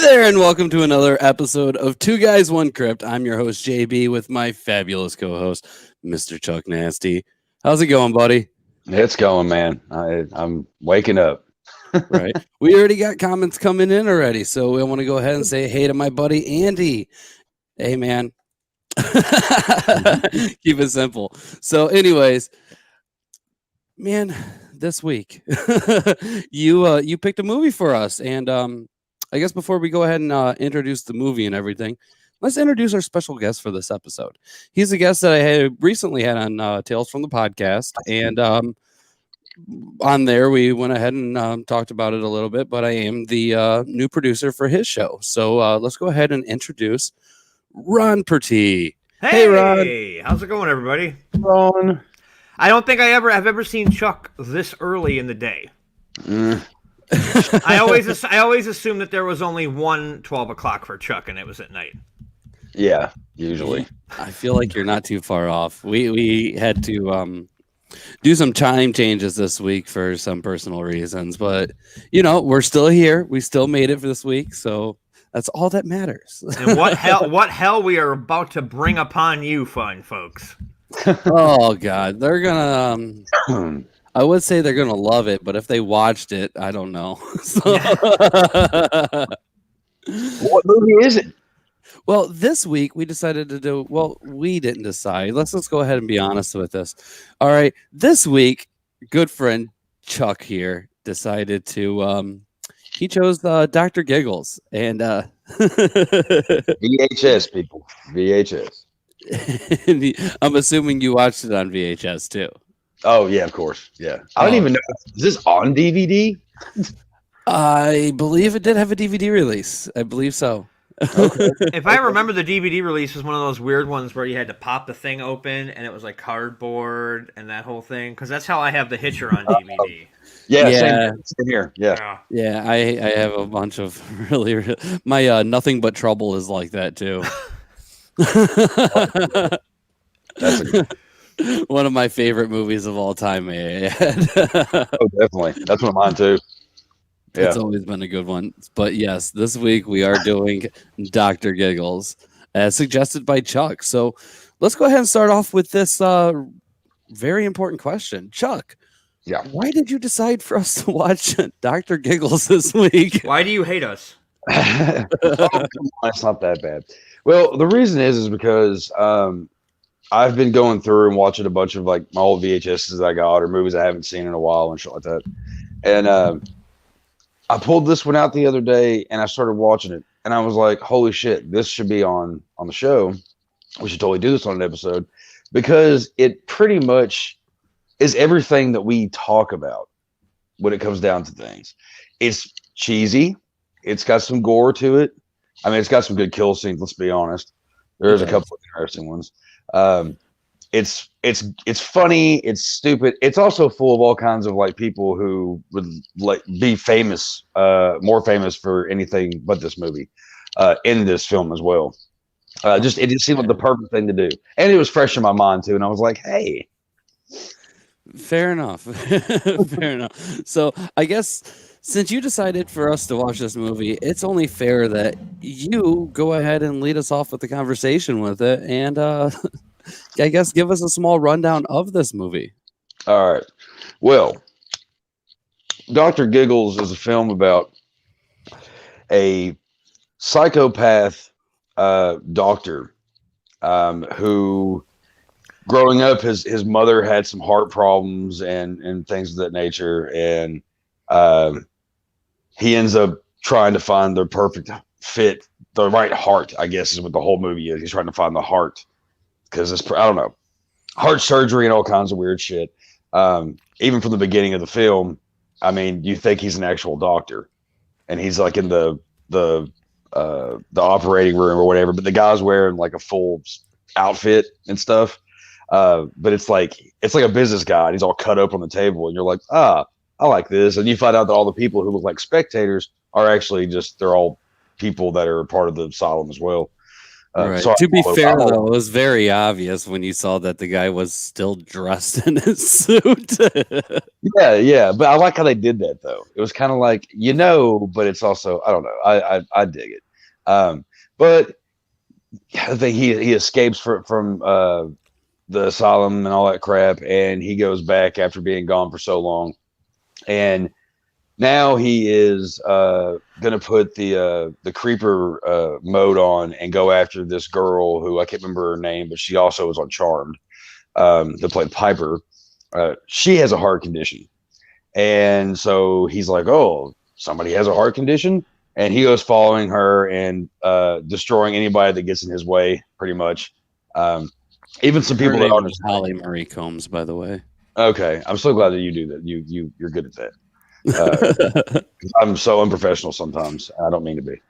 there, and welcome to another episode of Two Guys, One Crypt. I'm your host, JB, with my fabulous co-host, Mr. Chuck Nasty. How's it going, buddy? It's going, man. I'm waking up. Right. We already got comments coming in already, so I want to go ahead and say hey to my buddy, Andy. Hey, man. Keep it simple. So, anyways, man, this week, you picked a movie for us, and I guess before we go ahead and introduce the movie and everything, let's introduce our special guest for this episode. He's a guest that I had recently had on Tales from the Podcast, and on there we went ahead and talked about it a little bit. But I am the new producer for his show, so let's go ahead and introduce Ron Purtee. Hey, Ron. How's it going, everybody? Ron. I don't think I've ever seen Chuck this early in the day. I always assumed that there was only one 12 o'clock for Chuck, and it was at night. Yeah, usually. I feel like you're not too far off. We had to do some time changes this week for some personal reasons, but we're still here. We still made it for this week, so that's all that matters. And what hell we are about to bring upon you, fine folks. Oh God, they're gonna. I would say they're gonna love it, but if they watched it, I don't know. What movie is it? Well, this week we decided to do. Well, we didn't decide. Let's go ahead and be honest with this. All right, this week, good friend Chuck here decided to. He chose Dr. Giggles, and VHS, people. VHS. I'm assuming you watched it on VHS too. Oh, yeah, of course. Yeah. I don't even know. Is this on DVD? I believe it did have a DVD release. I believe so. Okay. If I remember, the DVD release was one of those weird ones where you had to pop the thing open, and it was like cardboard and that whole thing. Because that's how I have The Hitcher on DVD. Yeah, Yeah. Same here. Yeah. Yeah, I have a bunch of really my Nothing But Trouble is like that too. That's a good One of my favorite movies of all time. Oh, definitely. That's one of mine, too. Yeah. It's always been a good one. But yes, this week we are doing Dr. Giggles, as suggested by Chuck. So let's go ahead and start off with this very important question. Chuck, Yeah. why did you decide for us to watch Dr. Giggles this week? Why do you hate us? Oh, come on, it's not that bad. Well, the reason is because I've been going through and watching a bunch of like my old VHSs that I got or movies I haven't seen in a while and shit like that. And I pulled this one out the other day and I started watching it and I was like, holy shit, this should be on the show. We should totally do this on an episode because it pretty much is everything that we talk about when it comes down to things. It's cheesy. It's got some gore to it. I mean, it's got some good kill scenes. Let's be honest. There's a couple of interesting ones. It's funny. It's stupid. It's also full of all kinds of like people who would like be famous, more famous for anything but this movie, in this film as well. It just seemed like the perfect thing to do, and it was fresh in my mind too. And I was like, hey. Fair enough. Fair enough. So I guess since you decided for us to watch this movie, it's only fair that you go ahead and lead us off with the conversation with it. And I guess give us a small rundown of this movie. All right. Well, Dr. Giggles is a film about a psychopath doctor who growing up, his mother had some heart problems and things of that nature. And he ends up trying to find the perfect fit, the right heart, I guess is what the whole movie is. He's trying to find the heart because it's, I don't know, heart surgery and all kinds of weird shit. Even from the beginning of the film, I mean, you think he's an actual doctor and he's like in the operating room or whatever, but the guy's wearing like a full outfit and stuff. But it's like a business guy and he's all cut up on the table and you're like, I like this. And you find out that all the people who look like spectators are actually they're all people that are part of the asylum as well. Right. So To be I'm fair, all- though, it was very obvious when you saw that the guy was still dressed in his suit. yeah, but I like how they did that though. It was kind of like but it's also I don't know. I dig it. But I think he escapes from the asylum and all that crap, and he goes back after being gone for so long, and now he is gonna put the creeper mode on and go after this girl who I can't remember her name, but she also was on Charmed. That played Piper. She has a heart condition, and so he's like, "Oh, somebody has a heart condition," and he goes following her and destroying anybody that gets in his way, pretty much. Even some Her people that name aren't. was Holly Marie Combs, by the way. Okay, I'm so glad that you do that. You're good at that. I'm so unprofessional sometimes. I don't mean to be.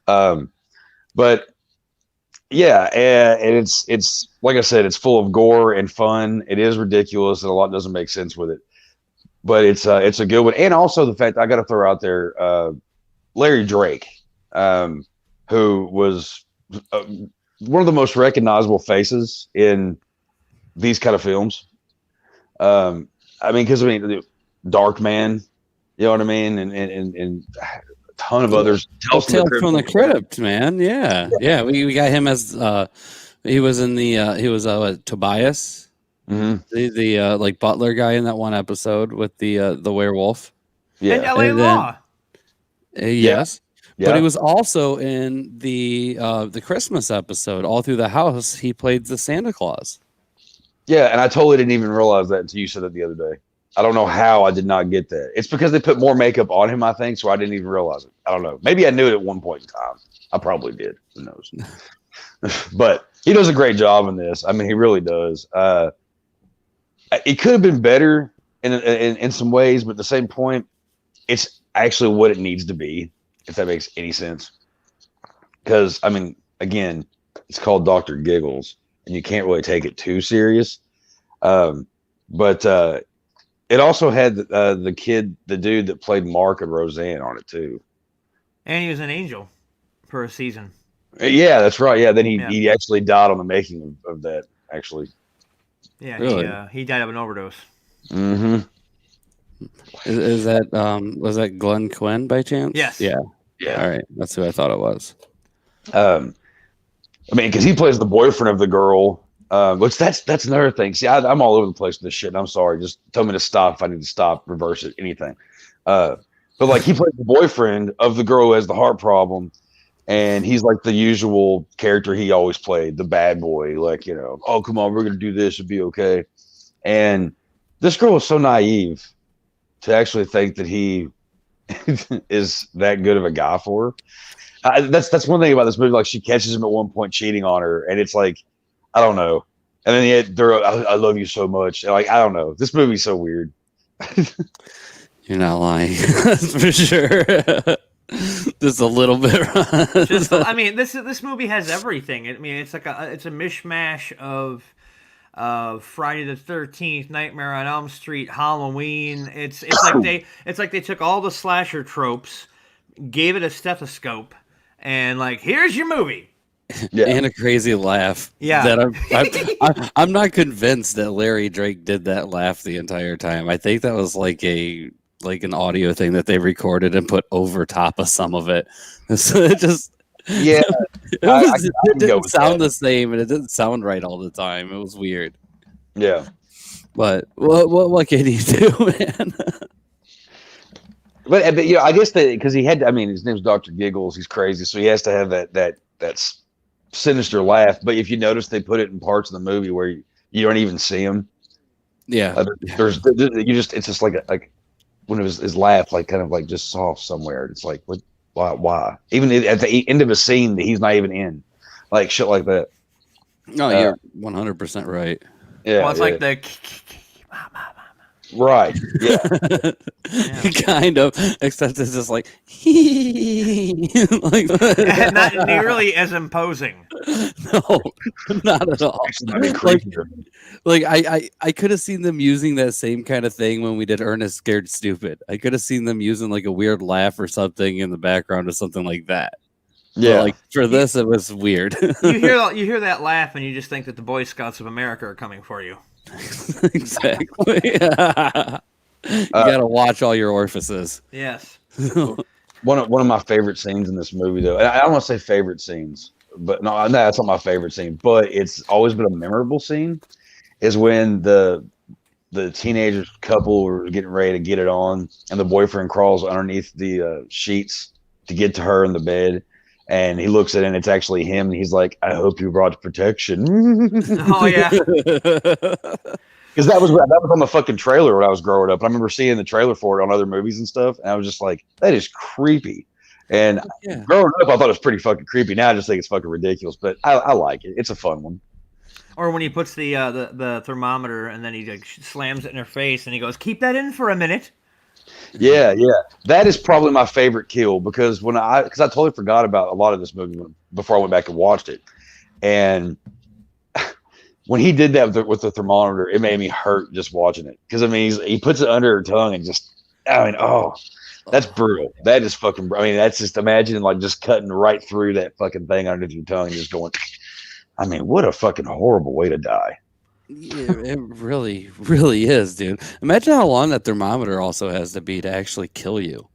But yeah, and it's like I said, it's full of gore and fun. It is ridiculous, and a lot doesn't make sense with it. But it's a good one, and also the fact I got to throw out there, Larry Drake, who was one of the most recognizable faces in these kind of films. Dark Man, you know what I mean, and a ton of others. Tales from the Crypt, man. Yeah. We got him as he was in the he was Tobias, the like butler guy in that one episode with the werewolf. And LA Law. Yes. Yeah. But he was also in the Christmas episode. All through the house, he played the Santa Claus. Yeah, and I totally didn't even realize that until you said it the other day. I don't know how I did not get that. It's because they put more makeup on him, I think, so I didn't even realize it. I don't know. Maybe I knew it at one point in time. I probably did. Who knows? But he does a great job in this. I mean, he really does. It could have been better in some ways, but at the same point, it's actually what it needs to be, if that makes any sense. Because, I mean, again, it's called Dr. Giggles, and you can't really take it too serious. But it also had the dude that played Mark and Roseanne on it too. And he was an angel for a season. Yeah, that's right. Yeah, then he actually died on the making of that, actually. Yeah, really? He died of an overdose. Mm-hmm. Is that was that Glenn Quinn by chance? Yes. Yeah. Yeah. All right, that's who I thought it was. I mean, because he plays the boyfriend of the girl, which that's another thing. See, I'm all over the place with this shit. And I'm sorry. Just tell me to stop if I need to stop, reverse it, anything. But like he plays the boyfriend of the girl who has the heart problem, and he's like the usual character he always played, the bad boy. Like, oh come on, we're gonna do this, it'll be okay. And this girl was so naive to actually think that he is that good of a guy for her. That's one thing about this movie. Like, she catches him at one point cheating on her, and it's like, I don't know. And then I love you so much. And like, I don't know. This movie's so weird. You're not lying. That's for sure. Just a little bit. I mean, this movie has everything. I mean, it's like it's a mishmash of Friday the 13th, Nightmare on Elm Street, Halloween. It's like they took all the slasher tropes, gave it a stethoscope, and like, here's your movie. Yeah. And a crazy laugh. Yeah. That I'm not convinced that Larry Drake did that laugh the entire time. I think that was like an audio thing that they recorded and put over top of some of it. So it just it didn't sound the same, and it didn't sound right all the time. It was weird. Yeah. But what can you do, man? But I guess that because he had, his name's Dr. Giggles. He's crazy, so he has to have that sinister laugh. But if you notice, they put it in parts of the movie where you don't even see him. Yeah. It's just like when it was his laugh, like kind of like just soft somewhere. It's like, what? Why? Even at the end of a scene that he's not even in, like shit like that. No, you're 100% right. Yeah. Well, it's like the. Right. Yeah. Kind of. Except it's just like like not nearly as imposing. No, not at all. Like I could have seen them using that same kind of thing when we did Ernest Scared Stupid. I could have seen them using like a weird laugh or something in the background or something like that. Yeah. But like for this, it was weird. You hear that laugh, and you just think that the Boy Scouts of America are coming for you. Exactly. You gotta watch all your orifices. Yes. One of my favorite scenes in this movie, though, and I don't want to say favorite scenes, but no, that's not my favorite scene. But it's always been a memorable scene. Is when the teenagers couple were getting ready to get it on, and the boyfriend crawls underneath the sheets to get to her in the bed, and he looks at it, and it's actually him, and he's like, "I hope you brought protection." Oh yeah. Because that was on the fucking trailer when I was growing up. I remember seeing the trailer for it on other movies and stuff, and I was just like, "That is creepy." And growing up, I thought it was pretty fucking creepy. Now I just think it's fucking ridiculous, but I like it. It's a fun one. Or when he puts the thermometer and then he like slams it in her face and he goes, "Keep that in for a minute." Yeah. That is probably my favorite kill because I totally forgot about a lot of this movie before I went back and watched it, and when he did that with the thermometer, it made me hurt just watching it. Because I mean, he puts it under her tongue and that's brutal. That is fucking. I mean, that's just imagine like just cutting right through that fucking thing under your tongue and just going. I mean, what a fucking horrible way to die. Yeah, it really, really is, dude. Imagine how long that thermometer also has to be to actually kill you.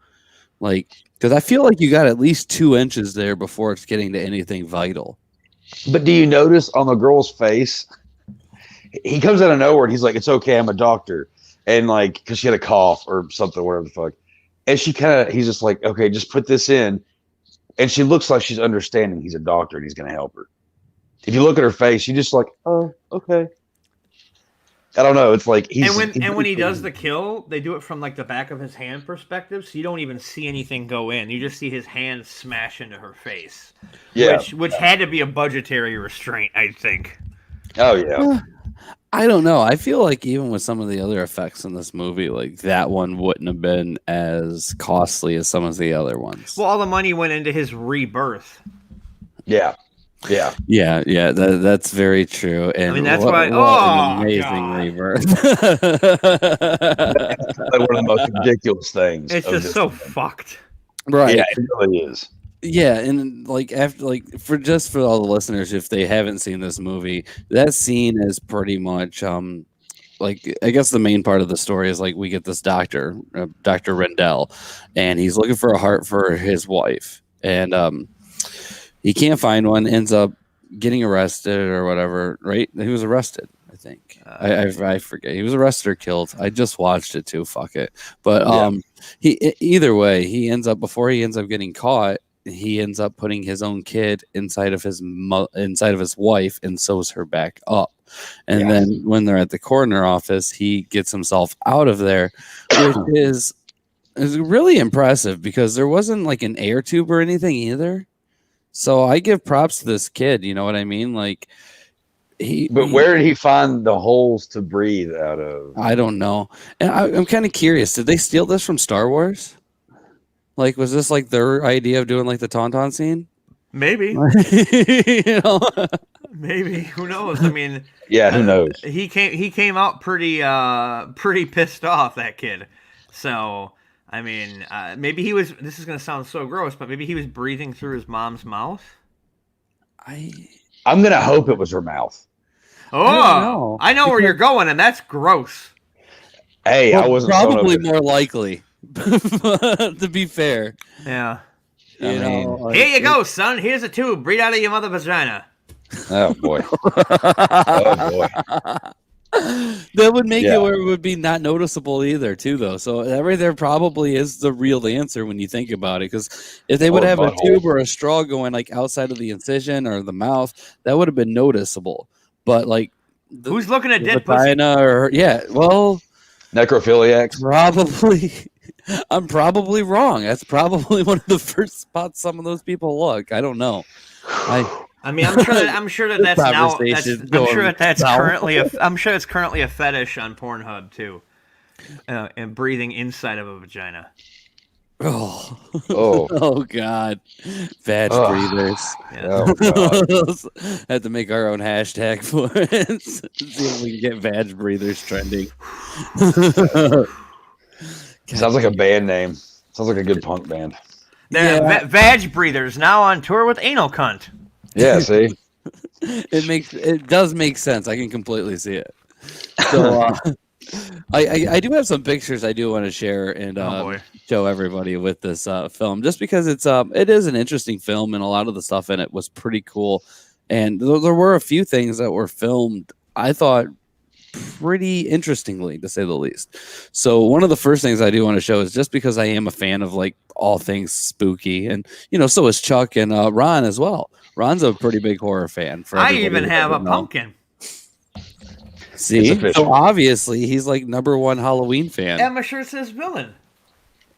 Like, because I feel like you got at least 2 inches there before it's getting to anything vital. But do you notice on the girl's face? He comes out of nowhere and he's like, "It's okay, I'm a doctor," and like, because she had a cough or something, whatever the fuck. And he's just like, "Okay, just put this in," and she looks like she's understanding he's a doctor and he's gonna help her. If you look at her face, she's just like, "Oh, okay." I don't know. It's like when he does the kill, they do it from like the back of his hand perspective, so you don't even see anything go in. You just see his hand smash into her face. Yeah, which had to be a budgetary restraint, I think. Oh yeah. I don't know. I feel like even with some of the other effects in this movie, like that one wouldn't have been as costly as some of the other ones. Well, all the money went into his rebirth. Yeah. That's very true. And I mean, that's what an amazing God. rebirth. Like one of the most ridiculous things. It's just so fucked. Right. Yeah, it really is. Yeah, and like for all the listeners, if they haven't seen this movie, that scene is pretty much like I guess the main part of the story is like we get this doctor, Dr. Rendell, and he's looking for a heart for his wife, and he can't find one, ends up getting arrested or whatever, right? He was arrested, I think. I forget. He was arrested or killed. I just watched it too. Fuck it. But either way, before he ends up getting caught, he ends up putting his own kid inside of his wife and sews her back up. And then when they're at the coroner office, he gets himself out of there, which is really impressive because there wasn't like an air tube or anything either. So I give props to this kid. You know what I mean? Like where did he find the holes to breathe out of? I don't know. And I'm kind of curious. Did they steal this from Star Wars? Like, was this like their idea of doing like the Tauntaun scene? Maybe. You know? Maybe. Who knows? I mean, yeah, who knows? He came out pretty pissed off, that kid. So, I mean, maybe he was. This is gonna sound so gross, but maybe he was breathing through his mom's mouth. I'm gonna hope it was her mouth. Oh, I know where you're going, and that's gross. Hey, I wasn't probably more likely. To be fair, yeah. You know, like, here you go, son. Here's a tube. Breathe out of your mother vagina. Oh boy. Oh boy. That would make it where it would be not noticeable either, too, though. So that right there probably is the real answer when you think about it. Because if they would have a tube or a straw going like outside of the incision or the mouth, that would have been noticeable. But like, who's looking at dead vagina pussy? Or necrophiliacs? Probably. I'm probably wrong. That's probably one of the first spots some of those people look. I don't know. I mean, I'm sure that that's now. I'm sure it's currently a fetish on Pornhub too, and breathing inside of a vagina. Oh God, vag breathers. Yeah. Oh, God. Have to make our own hashtag for it. See if we can get vag breathers trending. Sounds like a band name. Sounds like a good punk band. The vag breathers now on tour with anal cunt. Yeah, see, it does make sense. I can completely see it. So I do have some pictures I do want to share and show everybody with this film, just because it is an interesting film and a lot of the stuff in it was pretty cool. And there were a few things that were filmed, I thought, pretty interestingly, to say the least. So one of the first things I do want to show is, just because I am a fan of like all things spooky, and so is Chuck and Ron as well. Ron's a pretty big horror fan. I even have a pumpkin. See, so obviously he's like #1 Halloween fan. And my shirt says villain.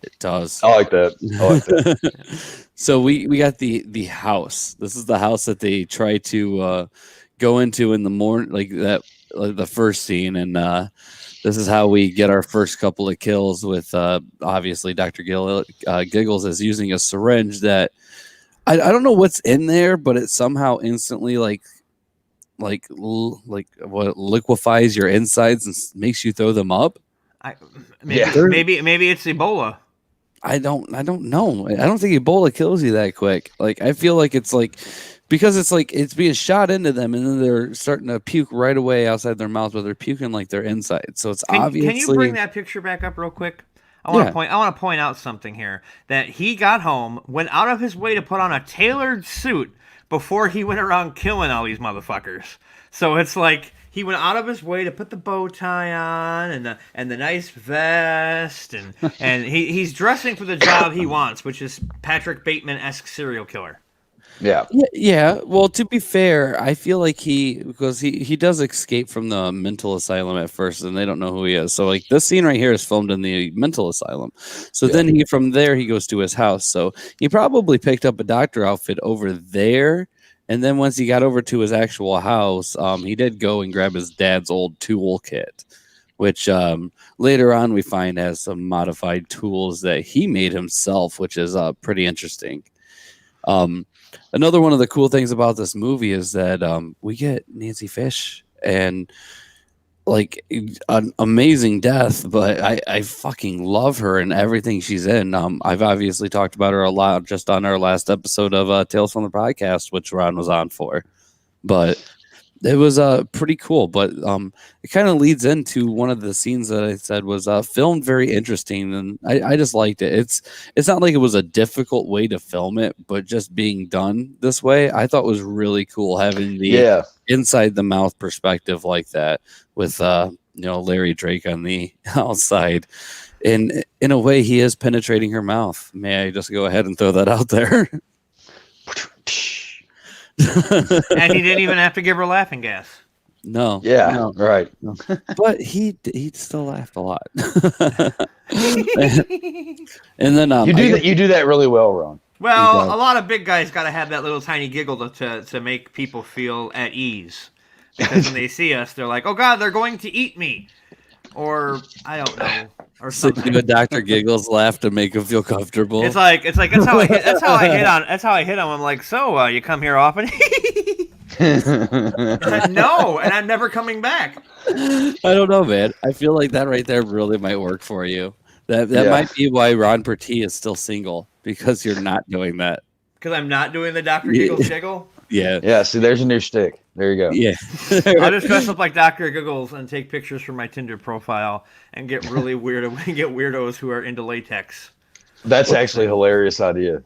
It does. I like that. So we got the house. This is the house that they try to go into in the morning, like the first scene, and this is how we get our first couple of kills with obviously Dr. Giggles is using a syringe that I don't know what's in there, but it somehow instantly like what liquefies your insides and makes you throw them up. Maybe it's Ebola. I don't know. I don't think Ebola kills you that quick. Like, I feel like it's like, because it's like it's being shot into them and then they're starting to puke right away outside their mouth, but they're puking like their insides. So it's obviously. Can you bring that picture back up real quick? I want to point out something here, that he got home, went out of his way to put on a tailored suit before he went around killing all these motherfuckers. So it's like he went out of his way to put the bow tie on and the nice vest and he's dressing for the job he wants, which is Patrick Bateman-esque serial killer. Yeah. Yeah. Well, to be fair, I feel like because he does escape from the mental asylum at first, and they don't know who he is. So like this scene right here is filmed in the mental asylum. So then from there he goes to his house. So he probably picked up a doctor outfit over there. And then once he got over to his actual house, he did go and grab his dad's old tool kit, which later on we find has some modified tools that he made himself, which is pretty interesting. Another one of the cool things about this movie is that we get Nancy Fish, and like an amazing death, but I fucking love her and everything she's in. I've obviously talked about her a lot just on our last episode of Tales from the Podcast, which Ron was on for, but it was pretty cool. But it kind of leads into one of the scenes that I said was filmed very interesting, and I just liked it. It's not like it was a difficult way to film it, but just being done this way, I thought was really cool, having the inside the mouth perspective like that with Larry Drake on the outside. And in a way, he is penetrating her mouth. May I just go ahead and throw that out there? And he didn't even have to give her laughing gas. No. Yeah. No. Right. But he still laughed a lot. And then you do that really well, Ron. Well, a lot of big guys got to have that little tiny giggle to make people feel at ease. Because when they see us, they're like, "Oh God, they're going to eat me," or I don't know, or something. So do a Dr. Giggles laugh to make him feel comfortable. It's like that's how I hit. That's how I hit him. I'm like, "So you come here often?" No, and I'm never coming back. I don't know, man. I feel like that right there really might work for you. That might be why Ron Purtee is still single, because you're not doing that. Because I'm not doing the Dr. Giggles jiggle? Yeah. Yeah, see, there's a new stick. There you go. Yeah. I'll just dress up like Dr. Giggles and take pictures from my Tinder profile and get really weird and get weirdos who are into latex. That's actually a hilarious idea.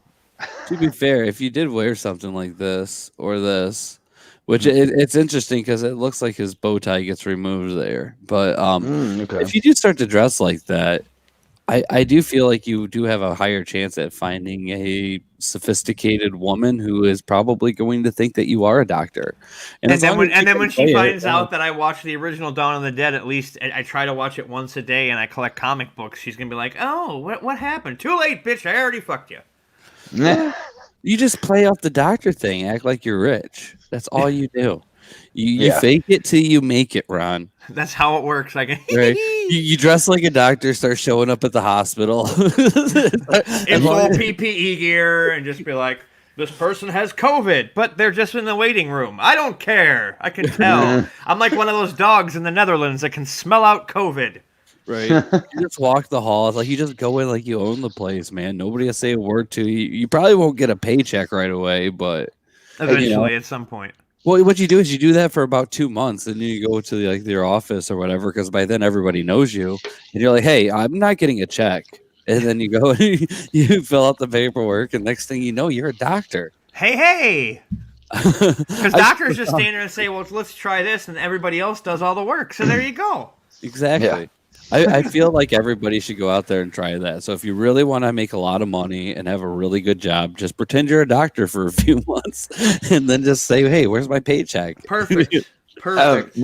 To be fair, if you did wear something like this or this, which it's interesting because it looks like his bow tie gets removed there. But if you do start to dress like that, I do feel like you do have a higher chance at finding a sophisticated woman who is probably going to think that you are a doctor. And then when she finds out that I watched the original Dawn of the Dead, at least I try to watch it once a day and I collect comic books, she's going to be like, "Oh, what happened? Too late, bitch. I already fucked you." You just play off the doctor thing, act like you're rich. That's all you do. You fake it till you make it, Ron. That's how it works. Right? You dress like a doctor, start showing up at the hospital in full PPE gear, and just be like, "This person has COVID, but they're just in the waiting room. I don't care. I can tell. I'm like one of those dogs in the Netherlands that can smell out COVID." Right. You just walk the halls. Like, you just go in like you own the place, man. Nobody will say a word to you. You probably won't get a paycheck right away, but Eventually, at some point. well, what you do is you do that for about 2 months, and then you go to like your office or whatever, because by then everybody knows you, and you're like, "Hey, I'm not getting a check," and then you go and you fill out the paperwork, and next thing you know, you're a doctor. Hey! Because doctors just stand there and say, "Well, let's try this," and everybody else does all the work. So there you go. Exactly. Yeah. I feel like everybody should go out there and try that. So if you really want to make a lot of money and have a really good job, just pretend you're a doctor for a few months and then just say, "Hey, where's my paycheck?" Perfect. Perfect.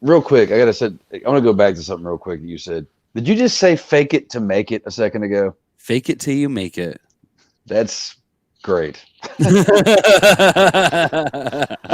Real quick, I want to go back to something real quick that you said. Did you just say "fake it to make it" a second ago? Fake it till you make it. That's great. I'm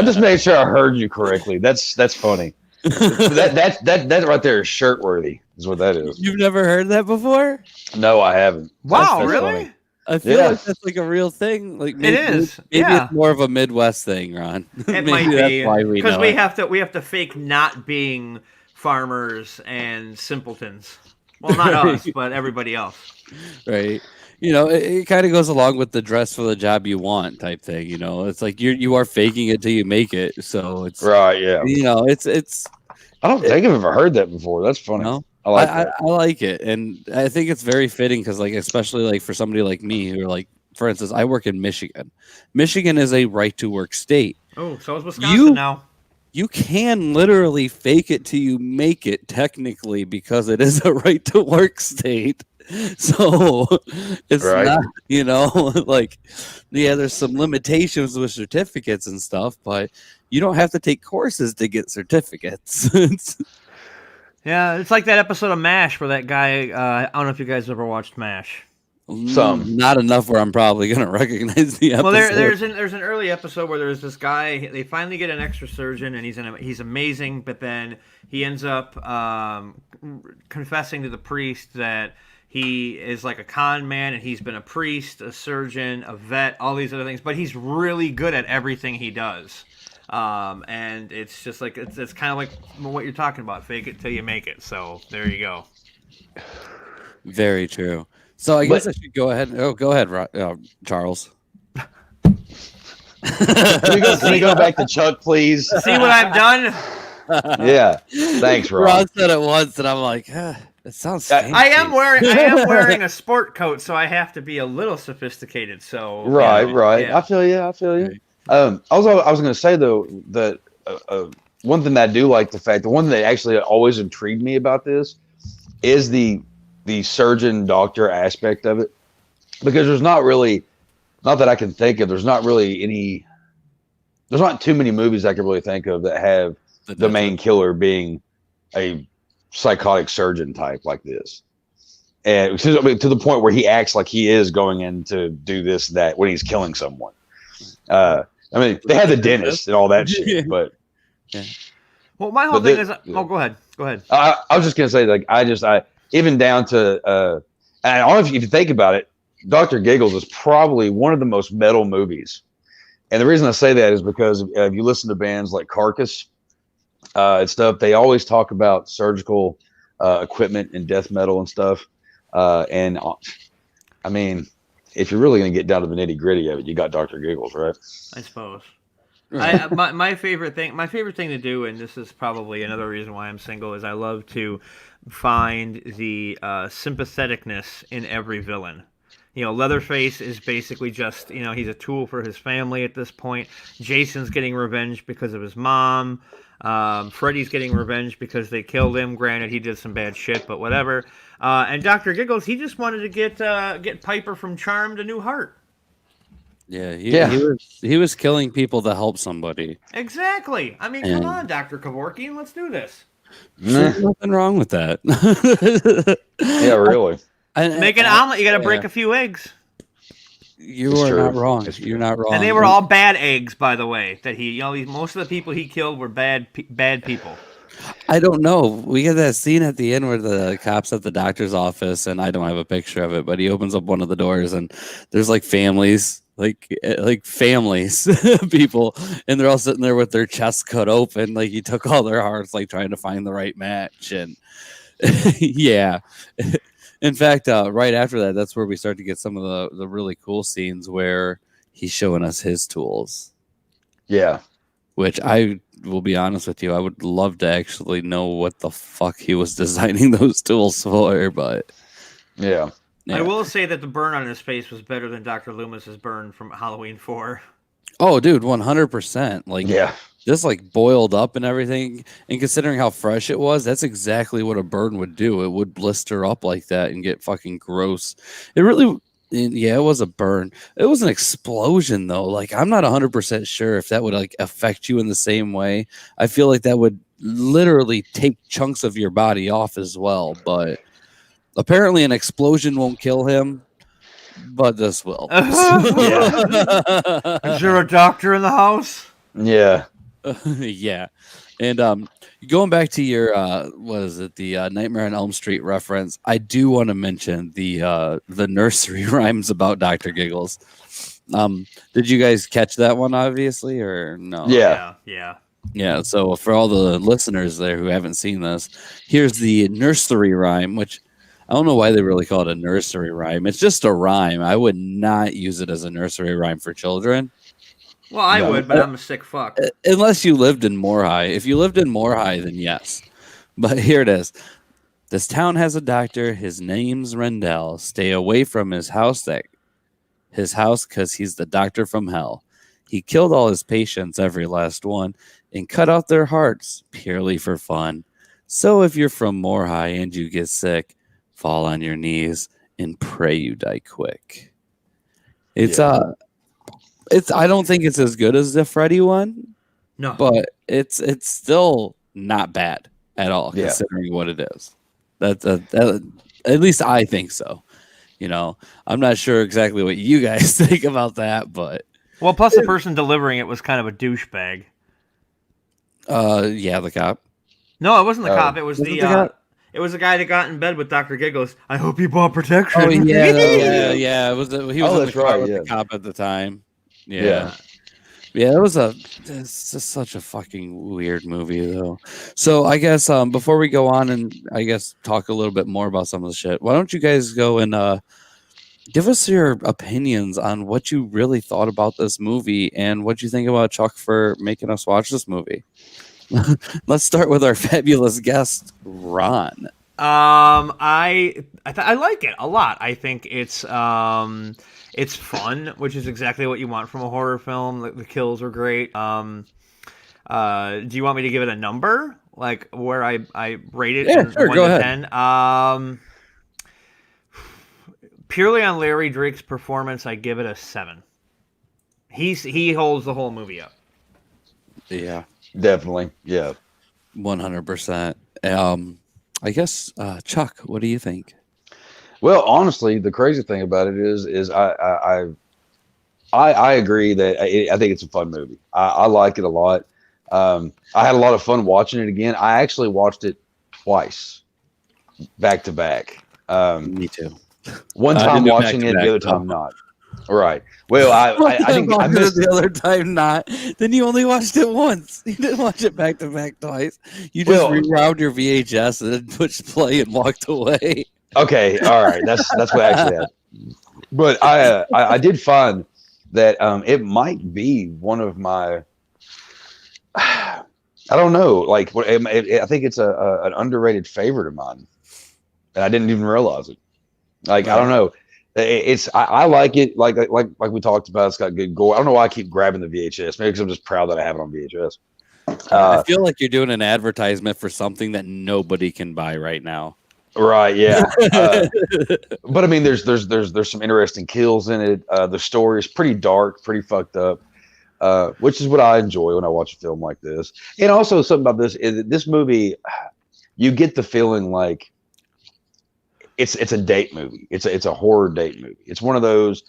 just making sure I heard you correctly. That's funny. that right there is shirt worthy. Is what that is. You've never heard that before? No, I haven't. Wow, That's really? funny. I feel Yeah. like that's like a real thing. Like It is. Maybe Yeah. it's more of a Midwest thing, Ron. It Maybe might that's be why we because know we it. have to fake not being farmers and simpletons. Well, not us, but everybody else. Right. You know, it kind of goes along with the dress for the job you want type thing. You know, it's like you are faking it till you make it. So it's Right. Yeah. you know, it's I don't think I've ever heard that before. That's funny. No? I like that. I like it, and I think it's very fitting because, like, especially like for somebody like me who are like, for instance, I work in Michigan. Michigan is a right to work state. Oh, so is Wisconsin now. You can literally fake it till you make it, technically, because it is a right to work state. So it's Right. not, you know, like, yeah, there's some limitations with certificates and stuff, but you don't have to take courses to get certificates. Yeah, it's like that episode of MASH where that guy. I don't know if you guys ever watched MASH. Some. Not enough where I'm probably gonna recognize the episode. Well, there's an early episode where there's this guy. They finally get an extra surgeon, and he's amazing. But then he ends up confessing to the priest that he is like a con man, and he's been a priest, a surgeon, a vet, all these other things. But he's really good at everything he does. And it's just like it's kind of like what you're talking about. Fake it till you make it. So there you go. Very true. So I guess I should go ahead. Oh, go ahead, Charles. Can we go back to Chuck, please? See what I've done? Yeah. Thanks, Ron. Ron said it once, and I'm like, it sounds. Fancy. I am wearing a sport coat, so I have to be a little sophisticated. So Right. yeah. I feel you. I was going to say though that one thing that I do like the one that actually always intrigued me about this is the surgeon doctor aspect of it, because there's not that I can think of. There's not too many movies I can really think of that have the main killer being a psychotic surgeon type like this, and to the point where he acts like he is going in to do this, that when he's killing someone. I mean, they have the dentist and all that shit, but well, my whole thing is. Oh, go ahead. I was just gonna say, like, I even down to, and I don't know if you think about it, Dr. Giggles is probably one of the most metal movies, and the reason I say that is because if you listen to bands like Carcass and stuff, they always talk about surgical equipment and death metal and stuff, and I mean, if you're really going to get down to the nitty gritty of it, you got Dr. Giggles, right? I suppose. My favorite thing to do, and this is probably another reason why I'm single, is I love to find the sympatheticness in every villain. You know, Leatherface is basically just, you know, he's a tool for his family at this point. Jason's getting revenge because of his mom. Freddy's getting revenge because they killed him. Granted, he did some bad shit, but whatever. And Dr. Giggles, he just wanted to get Piper from Charmed a new heart. Yeah, he was killing people to help somebody. Exactly. I mean, come on, Dr. Kevorkian, let's do this. There's nothing wrong with that. Yeah, really. Make an omelet, you got to break a few eggs. You are not wrong. You're not wrong. And they were all bad eggs, by the way. That most of the people he killed were bad people. I don't know. We get that scene at the end where the cop's at the doctor's office, and I don't have a picture of it, but he opens up one of the doors, and there's like families, like families, people, and they're all sitting there with their chests cut open, like he took all their hearts, like trying to find the right match, and Yeah. In fact, right after that, that's where we start to get some of the really cool scenes where he's showing us his tools, Yeah. which I will be honest with you, I would love to actually know what the fuck he was designing those tools for, but Yeah. I yeah. will say that the burn on his face was better than Dr. Loomis's burn from Halloween 4. Oh, dude, 100%. Like, Yeah. just like boiled up and everything. And considering how fresh it was, that's exactly what a burn would do. It would blister up like that and get fucking gross. It really, yeah, it was a burn. It was an explosion though. Like, I'm not 100% sure if that would like affect you in the same way. I feel like that would literally take chunks of your body off as well. But apparently, an explosion won't kill him. But this will. Is there a doctor in the house? Yeah. Yeah. And going back to your what is it, the Nightmare on Elm Street reference, I do want to mention the nursery rhymes about Dr. Giggles. Did you guys catch that one obviously or no? Yeah. Yeah, so for all the listeners there who haven't seen this, here's the nursery rhyme, which I don't know why they really call it a nursery rhyme. It's just a rhyme. I would not use it as a nursery rhyme for children. Well, I would, but I'm a sick fuck. Unless you lived in Moorhigh. If you lived in Moorhigh, then yes. But here it is. This town has a doctor. His name's Rendell. Stay away from his house because he's the doctor from hell. He killed all his patients, every last one, and cut out their hearts purely for fun. So if you're from Moorhigh and you get sick, fall on your knees and pray you die quick. It's I don't think it's as good as the Freddy one. No. But it's still not bad at all, Yeah. considering what it is. That at least I think so. You know, I'm not sure exactly what you guys think about that, but Well, plus the person delivering it was kind of a douchebag. yeah, the cop. No, it wasn't the cop. It was Wasn't the the cop? it was the guy that got in bed with Dr. Giggles. I hope he bought protection. Oh yeah. It was he was Oh, in the that's car right, with yeah. the cop at the time. Yeah. Yeah, it's just such a fucking weird movie though. So I guess before we go on and I guess talk a little bit more about some of the shit, why don't you guys go and give us your opinions on what you really thought about this movie and what you think about Chuck for making us watch this movie. Let's start with our fabulous guest, Ron. I like it a lot. I think it's fun, which is exactly what you want from a horror film. The kills are great. Do you want me to give it a number, like where I rate it? Yeah, sure. 1 Go to ahead. 10? Purely on Larry Drake's performance, I give it a 7. He holds the whole movie up. Yeah, Definitely. Yeah. 100%. I guess Chuck, what do you think? Well, honestly, the crazy thing about it is I agree that I think it's a fun movie. I like it a lot. I had a lot of fun watching it again. I actually watched it twice, back to back. Me too. One I time didn't do watching it, back-to-back, the other time not. Right. Well, I think I missed the other time not. Then you only watched it once. You didn't watch it back to back twice. You just rewound your VHS and then pushed play and walked away. Okay, all right. That's what actually happened. But I did find that it might be one of my I don't know, like I think it's an underrated favorite of mine, and I didn't even realize it. Like I don't know, I like it. Like we talked about, it's got good gore. I don't know why I keep grabbing the VHS. Maybe because I'm just proud that I have it on VHS. I feel like you're doing an advertisement for something that nobody can buy right now. Right, yeah. But I mean, there's some interesting kills in it. The story is pretty dark, pretty fucked up, which is what I enjoy when I watch a film like this. And also something about this movie, you get the feeling like it's a date movie. It's a horror date movie. It's one of those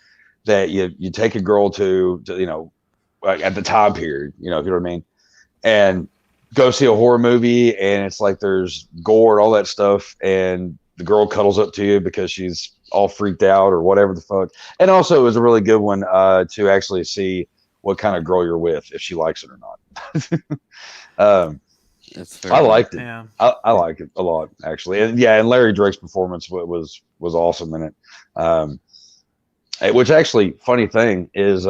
that you take a girl to like at the time period, if you know what I mean, and go see a horror movie, and it's like there's gore and all that stuff, and the girl cuddles up to you because she's all freaked out or whatever the fuck. And also it was a really good one to actually see what kind of girl you're with, if she likes it or not. That's fair. I liked it. Yeah. I like it a lot, actually. And yeah, and Larry Drake's performance was awesome in it. Which actually, funny thing is,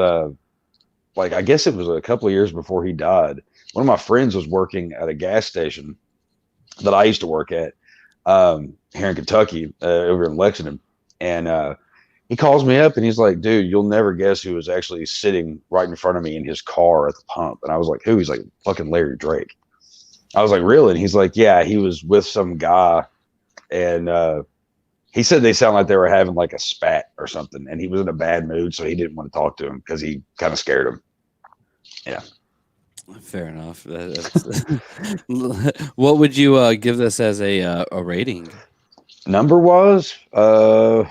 like I guess it was a couple of years before he died. One of my friends was working at a gas station that I used to work at here in Kentucky, over in Lexington, and he calls me up and he's like, "Dude, you'll never guess who was actually sitting right in front of me in his car at the pump." And I was like, "Who?" He's like, "Fucking Larry Drake." I was like, "Really?" And he's like, "Yeah, he was with some guy, and he said they sound like they were having like a spat or something, and he was in a bad mood, so he didn't want to talk to him because he kind of scared him." Yeah. Fair enough. What would you give this as a rating? Number was, man,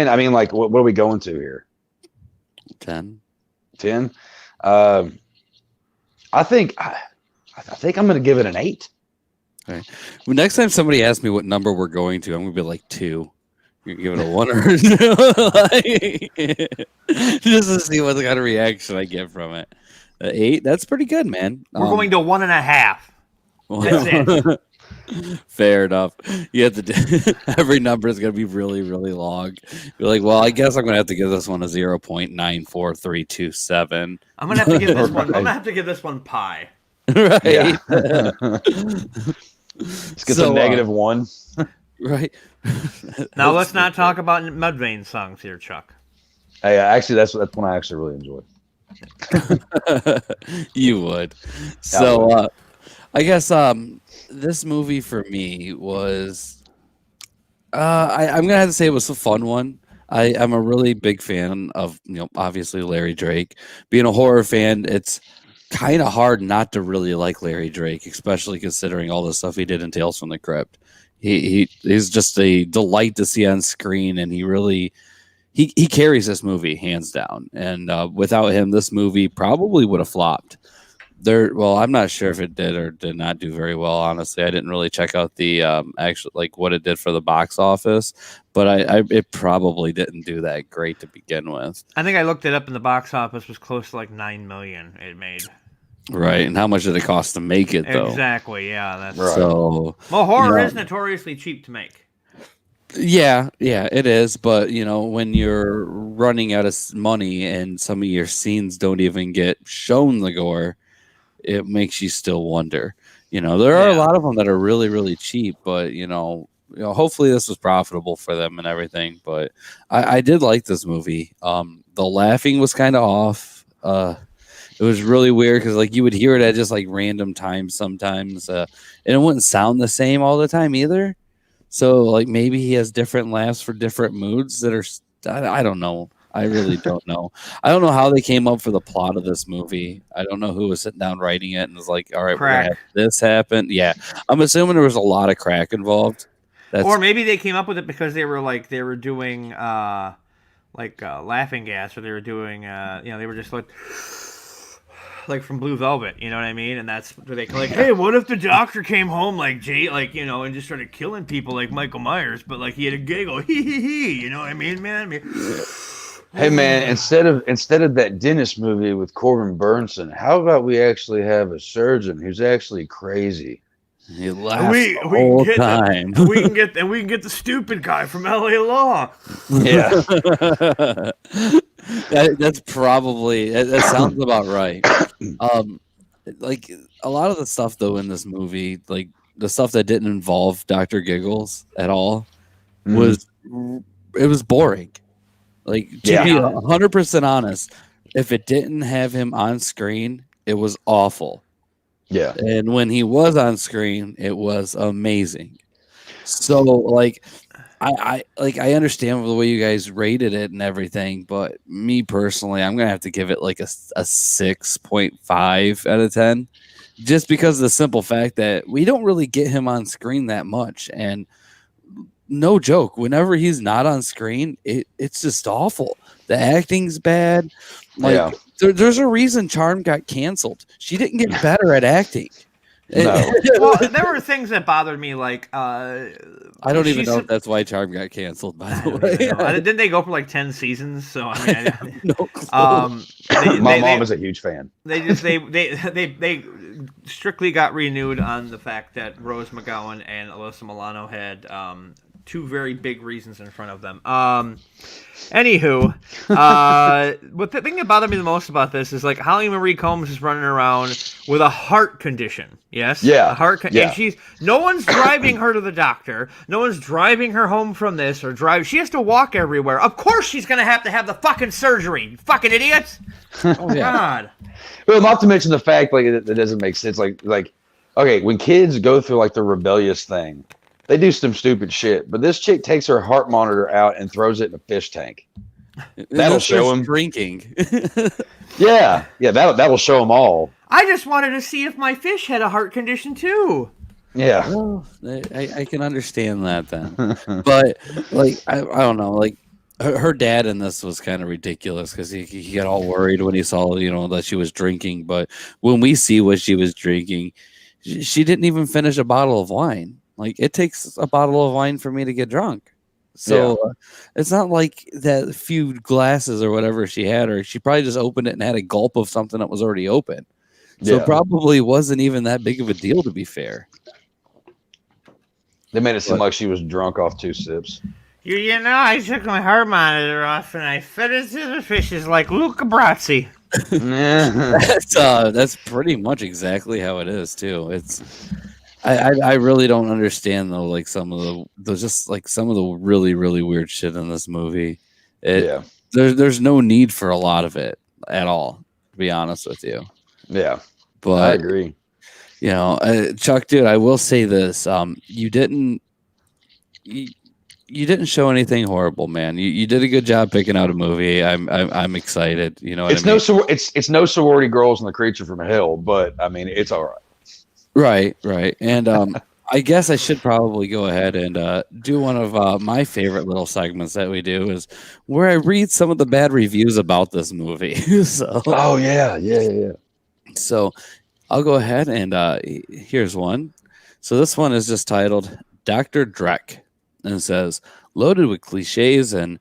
I mean, like, what are we going to here? 10. 10? I think I'm going to give it an 8. Well, next time somebody asks me what number we're going to, I'm going to be like 2. You're gonna give it a 1 or 2. Just to see what kind of reaction I get from it. 8, that's pretty good, man. We're going to 1.5. That's it. Fair enough. You have to do, every number is going to be really, really long. You're like, well, I guess I'm going to have to give this one a 0.94327. I'm gonna have to give this one. I'm gonna have to give this one pi. Right. Yeah. Let's get some -1. Right. Now let's not talk about Mudvayne songs here, Chuck. Hey, actually, that's one I actually really enjoyed. You would. So, I guess this movie for me was, I'm gonna have to say it was a fun one. I'm a really big fan of, obviously Larry Drake. Being a horror fan, it's kind of hard not to really like Larry Drake, especially considering all the stuff he did in Tales from the Crypt. He's just a delight to see on screen, and he carries this movie hands down. And without him, this movie probably would have flopped. Well, I'm not sure if it did or did not do very well. Honestly, I didn't really check out the actual like what it did for the box office, but it probably didn't do that great to begin with. I think I looked it up, and the box office was close to like 9 million. It made. Right, and how much did it cost to make it though? Exactly, yeah. That's right. So. Well, horror is notoriously cheap to make. Yeah, it is. But when you're running out of money and some of your scenes don't even get shown the gore, it makes you still wonder. There are a lot of them that are really, really cheap, but hopefully this was profitable for them and everything. But I did like this movie. The laughing was kind of off. It was really weird because like you would hear it at just like random times sometimes, and it wouldn't sound the same all the time either. So like maybe he has different laughs for different moods that are. I don't know. I really don't know. I don't know how they came up for the plot of this movie. I don't know who was sitting down writing it and was like, "All right, we're gonna have this happen." Yeah, I'm assuming there was a lot of crack involved. Or maybe they came up with it because they were doing laughing gas, or they were doing they were just like from Blue Velvet, you know what I mean? And that's where they like, hey, what if the doctor came home like Jay, and just started killing people like Michael Myers, but like he had a giggle, he, you know what I mean, man? Hey man, instead of that dentist movie with Corbin Burnson, how about we actually have a surgeon who's actually crazy? He laughs the whole time. We can get the stupid guy from LA Law. Yeah. That's probably that sounds about right. Like a lot of the stuff though in this movie, like the stuff that didn't involve Dr. Giggles at all, was boring. Like to be 100% honest, if it didn't have him on screen, it was awful. Yeah. And when he was on screen, it was amazing. So like I understand the way you guys rated it and everything, but me personally, I'm gonna have to give it like a 6.5 out of 10, just because of the simple fact that we don't really get him on screen that much. And no joke, whenever he's not on screen, it's just awful. The acting's bad. Like there's a reason Charm got canceled. She didn't get better at acting. No. Well, there were things that bothered me, like I don't even know if that's why Charm got canceled. By the way, didn't they go for like 10 seasons? So I mean, no clue. My mom is a huge fan. They strictly got renewed on the fact that Rose McGowan and Alyssa Milano had two very big reasons in front of them. Anywho, what the thing that bothered me the most about this is like Holly Marie Combs is running around with a heart condition. Yes, Yeah, a heart yeah. and no one's driving her to the doctor. No one's driving her home from this or drive. She has to walk everywhere. Of course, she's gonna have the fucking surgery. You fucking idiots! Oh, yeah. God. Well, not to mention the fact like it doesn't make sense. Like okay, when kids go through like the rebellious thing, they do some stupid shit. But this chick takes her heart monitor out and throws it in a fish tank. That'll show him drinking. Yeah, that'll show them all. I just wanted to see if my fish had a heart condition too. Yeah, Well, I can understand that then, but like I don't know, like her dad in this was kind of ridiculous because he got all worried when he saw that she was drinking. But when we see what she was drinking, she didn't even finish a bottle of wine. Like it takes a bottle of wine for me to get drunk. So it's not like that few glasses or whatever she had, or she probably just opened it and had a gulp of something that was already open. So it probably wasn't even that big of a deal, to be fair. They made it seem like she was drunk off 2 sips. You know, I took my heart monitor off and I fed it to the fishes like Luca Brasi. That's pretty much exactly how it is too. I really don't understand though, like some of the really, really weird shit in this movie. There's no need for a lot of it at all, to be honest with you. Yeah, but I agree. Chuck, dude, I will say this: you didn't show anything horrible, man. You did a good job picking out a movie. I'm excited. You know, it's no sorority girls and the creature from hell, but I mean, it's all right. Right. And I guess I should probably go ahead and do one of my favorite little segments that we do is where I read some of the bad reviews about this movie. So, oh yeah. So I'll go ahead and here's one. So this one is just titled Dr. Dreck and it says, loaded with cliches and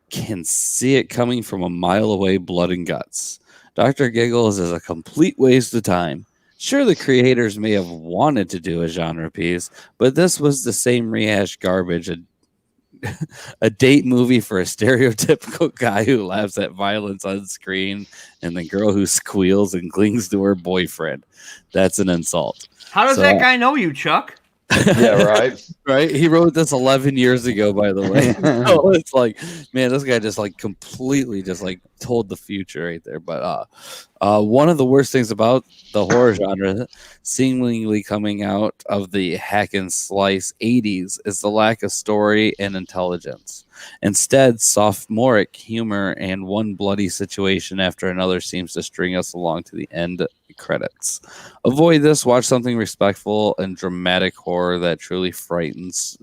can see it coming from a mile away, blood and guts. Dr. Giggles is a complete waste of time. Sure, the creators may have wanted to do a genre piece, but this was the same rehashed garbage, a date movie for a stereotypical guy who laughs at violence on screen and the girl who squeals and clings to her boyfriend. That's an insult. How does that guy know you, Chuck? Yeah, right. Right. He wrote this 11 years ago, by the way. So it's like, man, this guy just like completely just like told the future right there. But one of the worst things about the horror genre, seemingly coming out of the hack and slice 80s, is the lack of story and intelligence. Instead, sophomoric humor and one bloody situation after another seems to string us along to the end credits. Avoid this. Watch something respectful and dramatic horror that truly frightens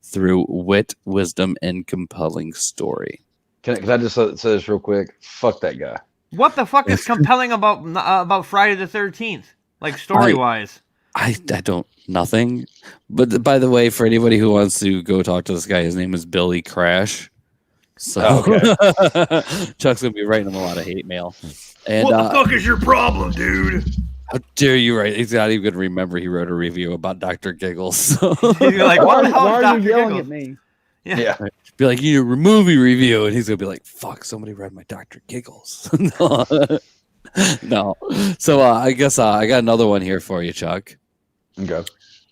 through wit, wisdom, and compelling story. Can I just say this real quick? Fuck that guy. What the fuck is compelling about Friday the 13th? Like story wise? I don't nothing. But by the way, for anybody who wants to go talk to this guy, his name is Billy Crash. So Chuck's gonna be writing him a lot of hate mail. And what the fuck is your problem, dude? How dare you write? He's not even gonna remember he wrote a review about Dr. Giggles. So. You're like, what the hell is why are Dr. you yelling Giggles? at me? Yeah. Be like, you need a movie review, and he's gonna be like, "Fuck, somebody read my Dr. Giggles." No. So I guess I got another one here for you, Chuck. Okay.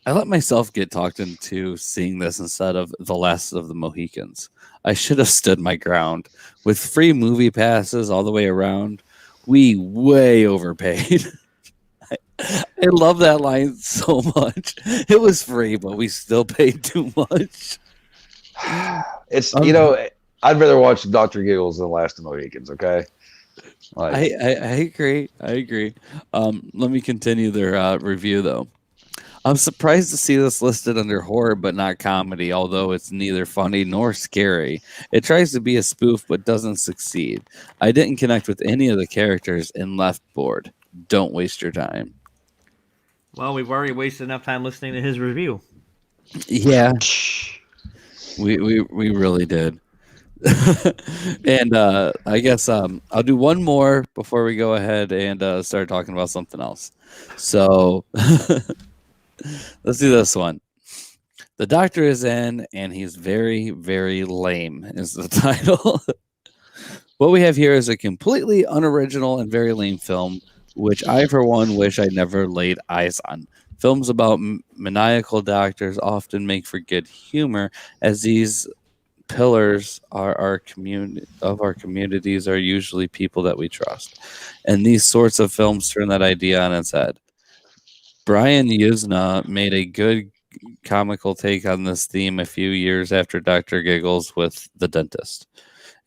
I let myself get talked into seeing this instead of The Last of the Mohicans. I should have stood my ground. With free movie passes all the way around, we way overpaid. I love that line so much. It was free, but we still paid too much. It's I'd rather watch Dr. Giggles than Last of the Mohicans, okay? Like, I agree. Let me continue their review, though. I'm surprised to see this listed under horror, but not comedy, although it's neither funny nor scary. It tries to be a spoof, but doesn't succeed. I didn't connect with any of the characters and left bored. Don't waste your time. Well, we've already wasted enough time listening to his review. Yeah. We really did. And I guess I'll do one more before we go ahead and start talking about something else. So let's do this one. The doctor is in, and he's very, very lame, is the title. What we have here is a completely unoriginal and very lame film, which I, for one, wish I never laid eyes on. Films about maniacal doctors often make for good humor, as these pillars are our communities are usually people that we trust, and these sorts of films turn that idea on its head. Brian Yuzna made a good comical take on this theme a few years after Dr. Giggles with The Dentist.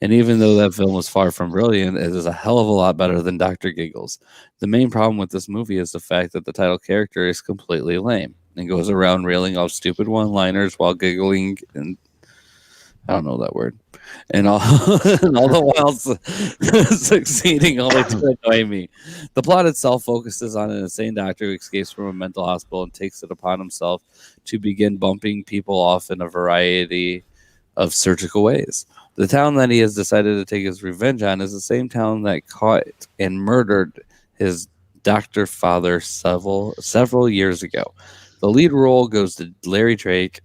And even though that film was far from brilliant, it is a hell of a lot better than Dr. Giggles. The main problem with this movie is the fact that the title character is completely lame and goes around railing off stupid one-liners while giggling, and I don't know that word, and all, and all the while succeeding only to annoy me. The plot itself focuses on an insane doctor who escapes from a mental hospital and takes it upon himself to begin bumping people off in a variety of surgical ways. The town that he has decided to take his revenge on is the same town that caught and murdered his doctor father several years ago. The lead role goes to Larry Drake,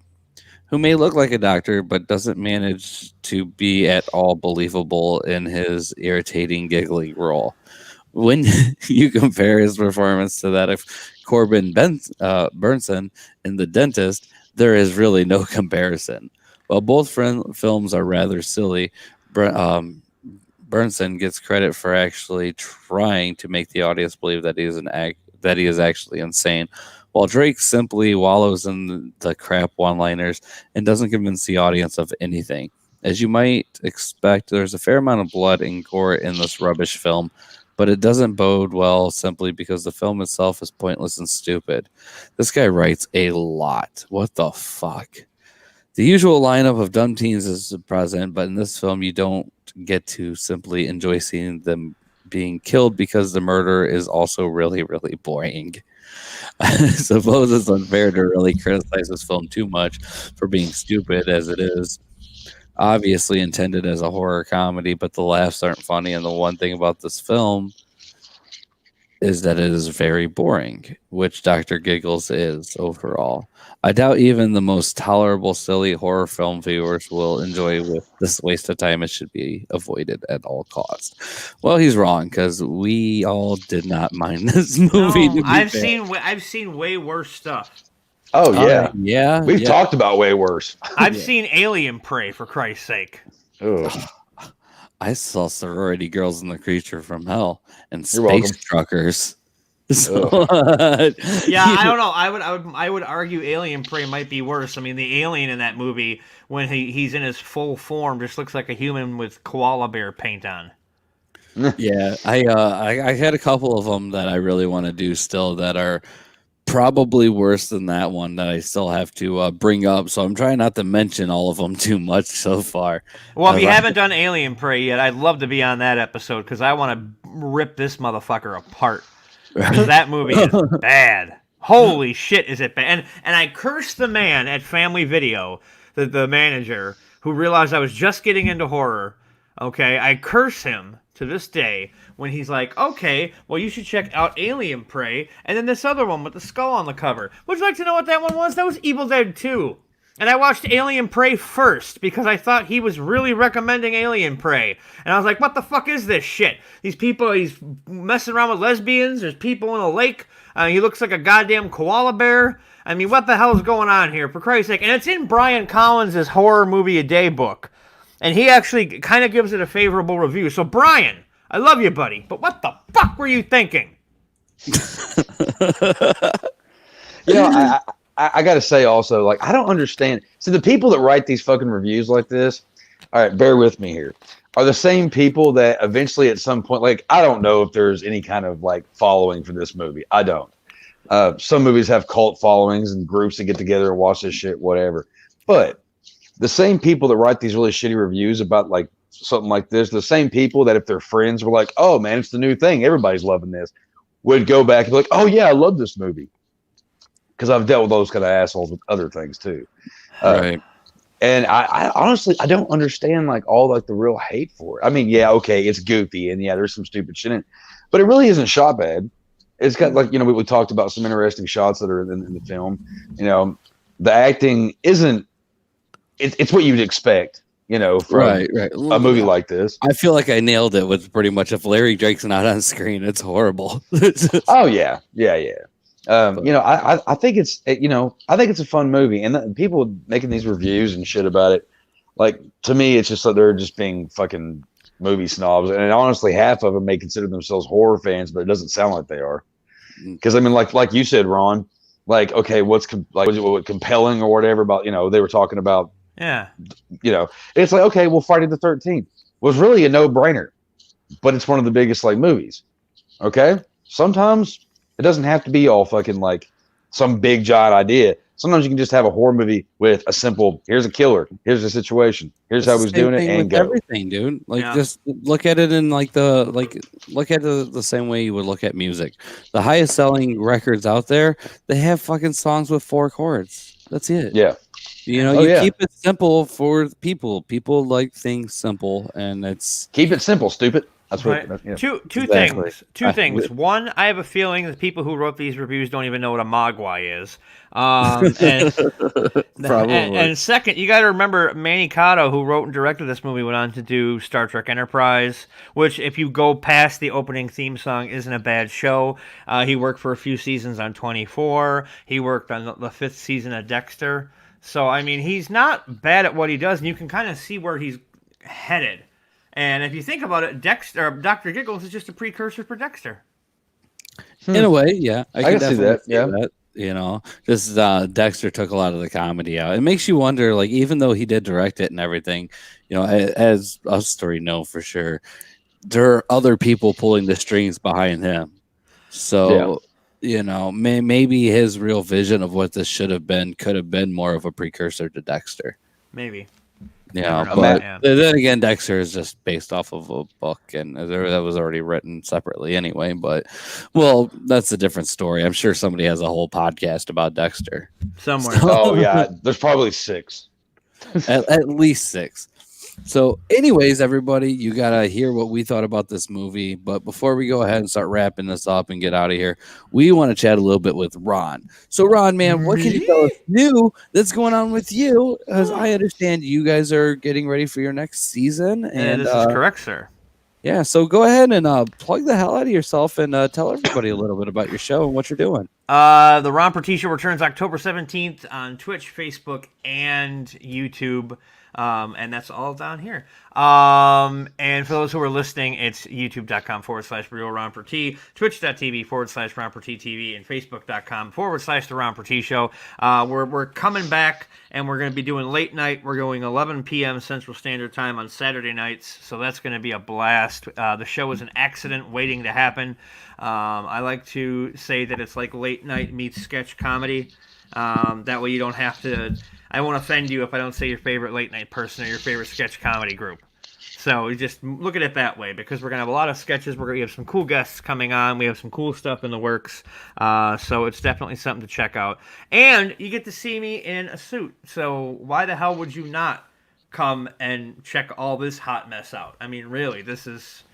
who may look like a doctor but doesn't manage to be at all believable in his irritating giggling role. When you compare his performance to that of Burnson in The Dentist, there is really no comparison. While both films are rather silly, Burnson gets credit for actually trying to make the audience believe that he is actually insane, while Drake simply wallows in the crap one-liners and doesn't convince the audience of anything. As you might expect, there's a fair amount of blood and gore in this rubbish film, but it doesn't bode well simply because the film itself is pointless and stupid. This guy writes a lot. What the fuck? The usual lineup of dumb teens is present, but in this film, you don't get to simply enjoy seeing them being killed because the murder is also really, really boring. I suppose it's unfair to really criticize this film too much for being stupid, as it is obviously intended as a horror comedy, but the laughs aren't funny. And the one thing about this film is that it is very boring, which Dr. Giggles is overall. I doubt even the most tolerable, silly horror film viewers will enjoy with this waste of time. It should be avoided at all costs. Well, he's wrong, because we all did not mind this movie. No, I've seen way worse stuff. Oh yeah, yeah. We've talked about way worse. I've seen Alien Prey, for Christ's sake. Ugh. I saw Sorority Girls and the Creature from Hell and You're welcome. Space Truckers. So, Yeah, I don't know. I would argue Alien Prey might be worse. I mean, the alien in that movie, when he's in his full form, just looks like a human with koala bear paint on. Yeah, I had a couple of them that I really want to do still that are probably worse than that one that I still have to bring up. So I'm trying not to mention all of them too much so far. Well, if you haven't done Alien Prey yet, I'd love to be on that episode because I want to rip this motherfucker apart. Because that movie is bad. Holy shit, is it bad? And I cursed the man at Family Video, the manager, who realized I was just getting into horror. Okay, I curse him to this day when he's like, okay, well, you should check out Alien Prey, and then this other one with the skull on the cover. Would you like to know what that one was? That was Evil Dead 2. And I watched Alien Prey first because I thought he was really recommending Alien Prey. And I was like, what the fuck is this shit? These people, he's messing around with lesbians. There's people in a lake. He looks like a goddamn koala bear. I mean, what the hell is going on here? For Christ's sake. And it's in Brian Collins' Horror Movie A Day book. And he actually kind of gives it a favorable review. So, Brian, I love you, buddy. But what the fuck were you thinking? I got to say also, like, I don't understand. So the people that write these fucking reviews like this, all right, bear with me here, are the same people that eventually at some point, like, I don't know if there's any kind of, like, following for this movie. I don't. Some movies have cult followings and groups that get together and watch this shit, whatever. But the same people that write these really shitty reviews about, like, something like this, the same people that if their friends were like, oh, man, it's the new thing, everybody's loving this, would go back and be like, oh, yeah, I love this movie. Because I've dealt with those kind of assholes with other things too. Right. And I honestly I don't understand like all like the real hate for it. I mean, yeah, okay, it's goofy and yeah, there's some stupid shit in it, but it really isn't shot bad. It's got like we talked about some interesting shots that are in the film. The acting isn't. It's what you'd expect. From Right. a movie like this. I feel like I nailed it with pretty much if Larry Drake's not on screen, it's horrible. Oh yeah. I think it's I think it's a fun movie, and people making these reviews and shit about it. Like to me, it's just like they're just being fucking movie snobs, and honestly, half of them may consider themselves horror fans, but it doesn't sound like they are. Because I mean, like you said, Ron, like okay, what's compelling or whatever about they were talking about. Yeah. It's like okay, well, Friday the 13th was really a no-brainer, but it's one of the biggest like movies. Okay, sometimes it doesn't have to be all fucking like some big giant idea. Sometimes you can just have a horror movie with a simple here's a killer, here's the situation, here's how he's doing it, and go. Everything, dude. Like just look at it in look at it the same way you would look at music. The highest selling records out there, they have fucking songs with 4 chords. That's it. Yeah. Keep it simple for people. People like things simple, and it's keep it simple, stupid. That's what. Right. Two things. One, I have a feeling the people who wrote these reviews don't even know what a mogwai is. And second, you got to remember Manny Cotto, who wrote and directed this movie, went on to do Star Trek Enterprise, which, if you go past the opening theme song, isn't a bad show. He worked for a few seasons on 24. He worked on the 5th season of Dexter. So, I mean, he's not bad at what he does, and you can kind of see where he's headed. And if you think about it, Dr. Giggles is just a precursor for Dexter. In a way, yeah. I can see that. Yeah. That, Dexter took a lot of the comedy out. It makes you wonder, like, even though he did direct it and everything, as us three know for sure, there are other people pulling the strings behind him. So, maybe his real vision of what this should have been could have been more of a precursor to Dexter. Maybe. Yeah, but then again, Dexter is just based off of a book, and that was already written separately anyway. But, well, that's a different story. I'm sure somebody has a whole podcast about Dexter somewhere. Oh yeah, there's probably 6, at least 6. So, anyways, everybody, you gotta hear what we thought about this movie. But before we go ahead and start wrapping this up and get out of here, we want to chat a little bit with Ron. So, Ron, man, what can you tell us new that's going on with you? As I understand, you guys are getting ready for your next season, and this is correct, sir. Yeah, so go ahead and plug the hell out of yourself and tell everybody a little bit about your show and what you're doing. The Ron Purtee Show returns October 17th on Twitch, Facebook, and YouTube. And that's all down here. And for those who are listening, it's youtube.com/Real Ron Purtee, twitch.tv/Ron Purtee TV, and facebook.com/The Ron Purtee Show. We're coming back, and we're going to be doing late night. We're going 11 p.m. Central Standard Time on Saturday nights, so that's going to be a blast. The show is an accident waiting to happen. I like to say that it's like late night meets sketch comedy. That way you don't have to... I won't offend you if I don't say your favorite late night person or your favorite sketch comedy group. So you just look at it that way, because we're going to have a lot of sketches. We have some cool guests coming on. We have some cool stuff in the works. So it's definitely something to check out. And you get to see me in a suit. So why the hell would you not come and check all this hot mess out? I mean, really, this is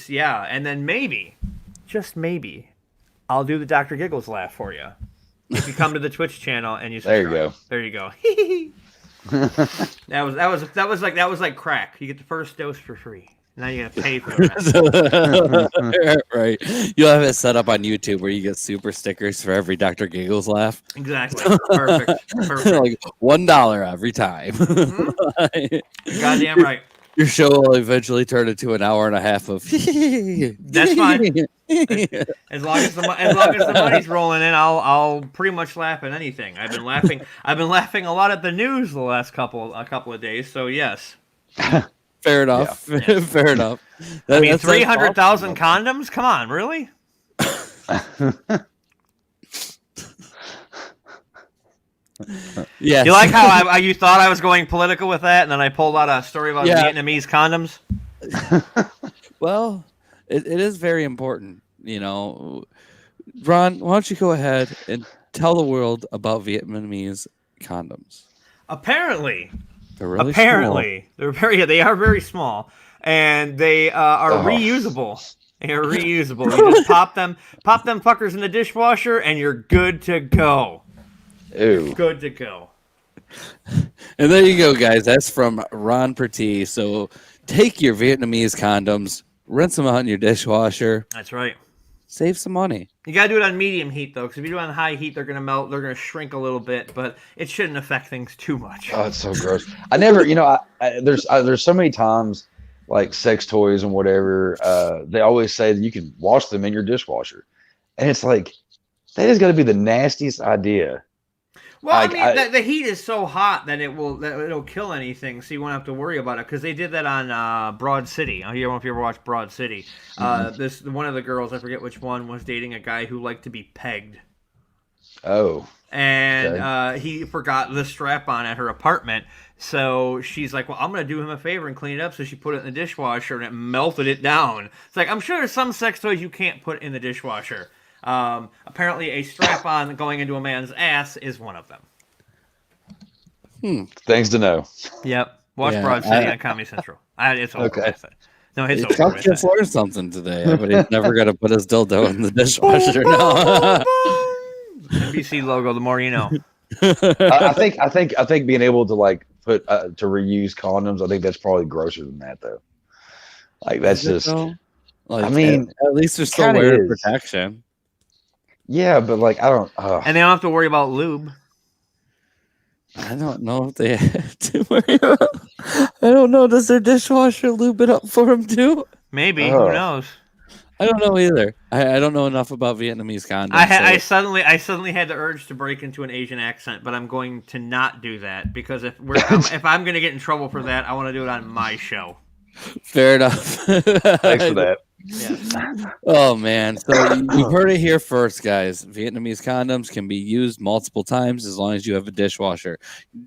yeah. And then maybe, just maybe, I'll do the Dr. Giggles laugh for you. If you come to the Twitch channel and you subscribe. There you go. That was like crack. You get the first dose for free. Now you gotta pay for the rest. Right. You'll have it set up on YouTube where you get super stickers for every Dr. Giggles laugh. Exactly. Perfect. Like $1 every time. Mm-hmm. Goddamn right. Your show will eventually turn into an hour and a half of. That's fine. As long as the money's rolling in, I'll pretty much laugh at anything. I've been laughing a lot at the news the last couple of days. So yes. Fair enough. Yeah. Fair enough. I mean, 300,000 condoms. Come on, really? Yeah. You like how you thought I was going political with that, and then I pulled out a story about Vietnamese condoms? Well, it is very important, Ron, why don't you go ahead and tell the world about Vietnamese condoms? Apparently, They're really they are very small, and they are reusable. They are reusable. You just pop them fuckers in the dishwasher, and you're good to go. Ew. Good to go. And there you go, guys. That's from Ron Purtee. So take your Vietnamese condoms, rinse them out in your dishwasher. That's right. Save some money. You gotta do it on medium heat though, because if you do it on high heat, they're gonna melt. They're gonna shrink a little bit, but it shouldn't affect things too much. Oh, it's so gross. I never, there's so many times like sex toys and whatever. They always say that you can wash them in your dishwasher, and it's like that is gonna be the nastiest idea. Well, I mean, the heat is so hot that it'll kill anything, so you won't have to worry about it. Because they did that on Broad City. I don't know if you ever watched Broad City. One of the girls, I forget which one, was dating a guy who liked to be pegged. Oh. And Okay. he forgot the strap on at her apartment. So she's like, well, I'm going to do him a favor and clean it up. So she put it in the dishwasher and it melted it down. It's like, I'm sure there's some sex toys you can't put in the dishwasher. Apparently a strap-on going into a man's ass is one of them. Things to know. Yep. Watch Yeah, Broad City on Comedy Central. It's over Okay. with it. No, it's over Chuck with just it. learned something today, but he's never going to put his dildo in the dishwasher now. NBC logo, the more you know. I think being able to like put to reuse condoms, I think that's probably grosser than that though. Like that's just, Like, I mean, at least there's still kinda wear is. protection. yeah, but like I don't. And they don't have to worry about lube. I don't know if they have to worry about. I don't know. Does their dishwasher lube it up for them too? Maybe. Oh. Who knows? I don't know either. I don't know enough about Vietnamese condoms. I so- suddenly had the urge to break into an Asian accent, but I'm going to not do that because if I'm going to get in trouble for that, I want to do it on my show. Fair enough. Thanks for that. Yeah. Oh man! So you've heard it here first, guys. Vietnamese condoms can be used multiple times as long as you have a dishwasher.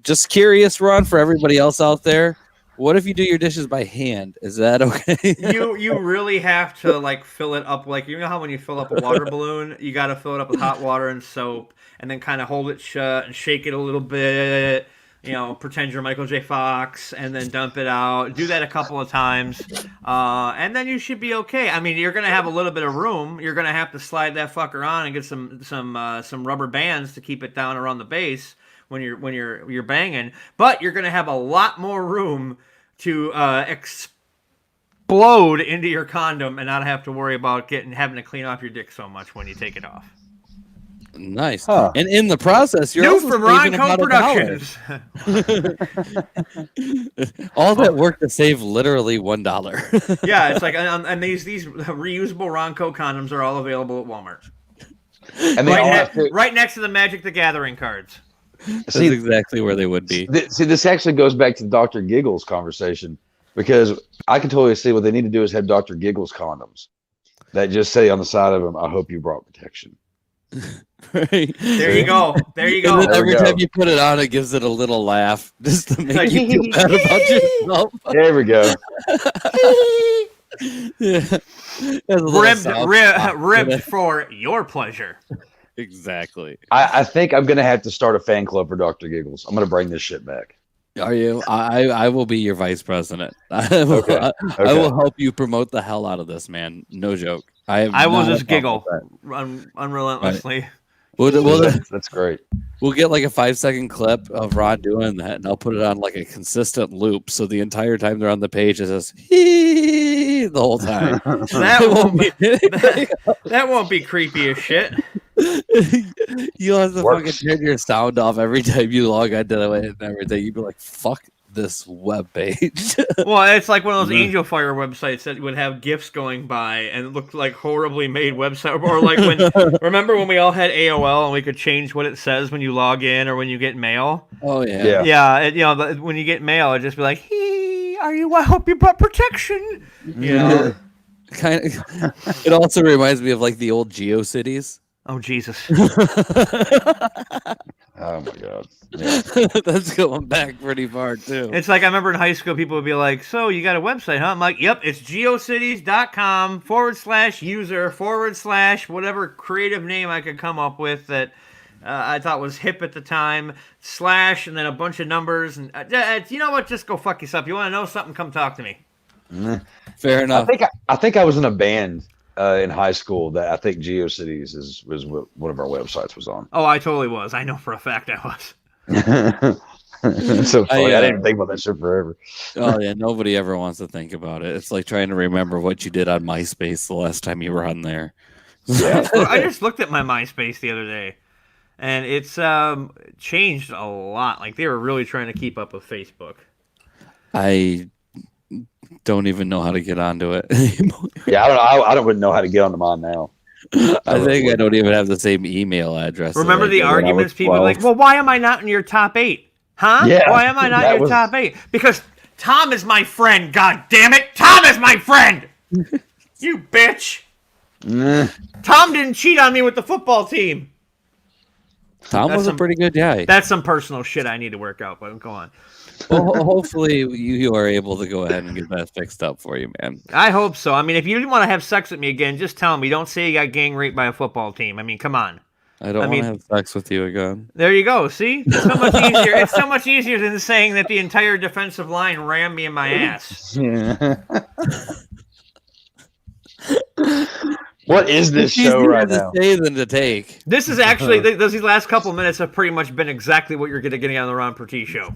Just curious, Ron, for everybody else out there. What if you do your dishes by hand? Is that okay? You really have to like fill it up, like you know how when you fill up a water balloon, you got to fill it up with hot water and soap, and then kind of hold it shut and shake it a little bit. You know, pretend you're Michael J. Fox, and then dump it out. Do that a couple of times, and then you should be okay. I mean, you're gonna have a little bit of room. You're gonna have to slide that fucker on and get some rubber bands to keep it down around the base when you're banging. But you're gonna have a lot more room to explode into your condom and not have to worry about having to clean off your dick so much when you take it off. Nice. Huh. And in the process, you're New also from Ron saving about Productions. $1. All that work to save literally $1. Yeah, it's like, and these reusable Ronco condoms are all available at Walmart. And they all have to, Right next to the Magic the Gathering cards. That's see, exactly where they would be. see, this actually goes back to the Dr. Giggles conversation because I can totally see what they need to do is have Dr. Giggles condoms that just say on the side of them, "I hope you brought protection." Right? There you go. There you go. And then There we every go. time you put it on, it gives it a little laugh just to make Like, you feel bad about yourself. There we go. Yeah. There's a little sound pop. Ribbed for your pleasure. Exactly. I think I'm gonna have to start a fan club for Dr. Giggles. I'm gonna bring this shit back. Are you? I will be your vice president. I will, Okay. I will help you promote the hell out of this, man. No joke. I will not just a problem giggle with that. unrelentlessly. We'll That's great. We'll get like a 5-second clip of Ron doing that, and I'll put it on like a consistent loop. So the entire time they're on the page, it says "hee" the whole time. That won't be creepy as shit. You'll have to Works. fucking turn your sound off every time you log onto it and everything. You'd be like, "Fuck this web page." Well, it's like one of those Mhm. Angel Fire websites that would have GIFs going by and it looked like horribly made website. Or like when, remember when we all had AOL and we could change what it says when you log in or when you get mail? Oh yeah. Yeah. Yeah, when you get mail, it'd just be like, "Hey, I hope you brought protection." You know? Kind of. It also reminds me of like the old GeoCities. Oh Jesus! Oh my god. Yeah. That's going back pretty far too. It's like I remember in high school, people would be like, "So you got a website, huh?" I'm like, "Yep, it's geocities.com/user/ whatever creative name I could come up with that I thought was hip at the time. Slash and then a bunch of numbers. And you know what? Just go fuck yourself. You want to know something? Come talk to me. Fair enough. I think I was in a band in high school that I think GeoCities was what one of our websites was on. Oh, I totally was. I know for a fact I was. It's so funny. I didn't even think about that shit forever. Oh yeah, nobody ever wants to think about it. It's like trying to remember what you did on MySpace the last time you were on there. Yeah. I just looked at my MySpace the other day, and it's changed a lot. Like they were really trying to keep up with Facebook. I don't even know how to get onto it anymore. Yeah, I don't know. I don't even know how to get onto mine now. I think I don't even have the same email address. Remember the arguments people were like, well, why am I not in your top 8? Huh? Yeah, why am I not in your top 8? Because Tom is my friend, god damn it! Tom is my friend! You bitch! Tom didn't cheat on me with the football team. Tom was a pretty good guy. That's some personal shit I need to work out, but go on. Well, hopefully you are able to go ahead and get that fixed up for you, man. I hope so. I mean, if you didn't want to have sex with me again, just tell me. Don't say you got gang raped by a football team. I mean, come on. I don't want to have sex with you again. There you go. See? It's so much easier. It's so much easier than saying that the entire defensive line rammed me in my ass. What is this show right now? To say than to take. This is actually these last couple minutes have pretty much been exactly what you're getting on the Ron Purtee show.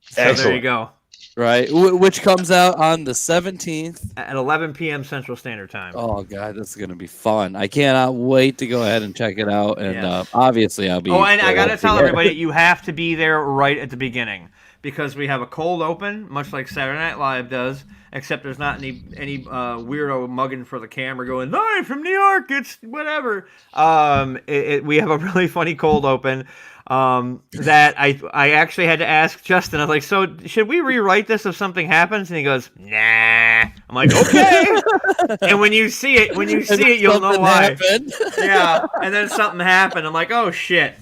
So Excellent. there you go. Right, which comes out on the 17th at 11 p.m. Central Standard Time. Oh god, this is gonna be fun! I cannot wait to go ahead and check it out. And obviously, I'll be. Oh, and I gotta tell everybody, you have to be there right at the beginning because we have a cold open, much like Saturday Night Live does. Except there's not any weirdo mugging for the camera going live from New York. It's whatever. We have a really funny cold open. That I actually had to ask Justin. I was like, so should we rewrite this if something happens? And he goes, nah. I'm like, okay. And when you see it, you'll know why. Yeah. And then something happened. I'm like, oh shit.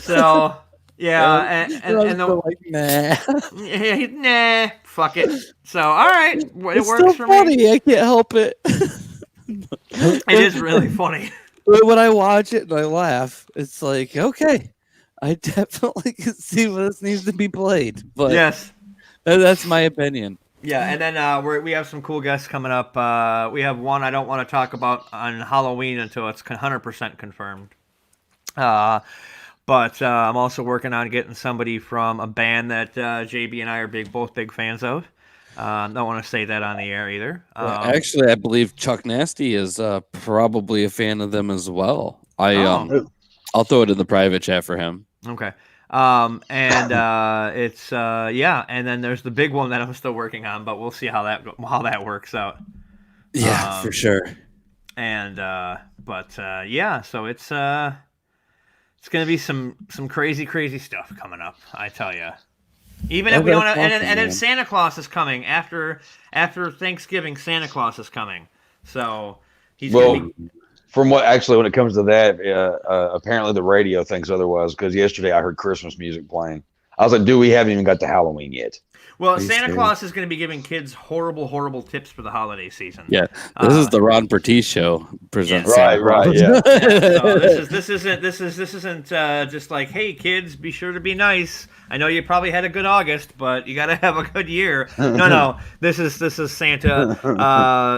So yeah. And like, nah. Yeah, nah. Fuck it. So all right, it works still for funny. me. I can't help it. It is really funny. When I watch it and I laugh, it's like, okay. I definitely can see where this needs to be played, but yes, that's my opinion. Yeah, and then we have some cool guests coming up. We have one I don't want to talk about on Halloween until it's 100% confirmed. But I'm also working on getting somebody from a band that JB and I are both big fans of. Don't want to say that on the air either. Actually, I believe Chuck Nasty is probably a fan of them as well. I'll throw it in the private chat for him. Okay. And it's and then there's the big one that I'm still working on, but we'll see how that works out. Yeah, for sure. And so it's gonna be some crazy stuff coming up, I tell you. Even if we don't have, and then Santa Claus is coming after Thanksgiving. Santa Claus is coming, so he's gonna be. From when it comes to that, apparently the radio thinks otherwise because yesterday I heard Christmas music playing. I was like, dude, we haven't even got to Halloween yet. Well, Santa Claus is going to be giving kids horrible tips for the holiday season. Yeah, this is the Ron Purtee show presents. Right, yeah. So this isn't just like, hey kids, be sure to be nice. I know you probably had a good August, but you got to have a good year. No, this is Santa.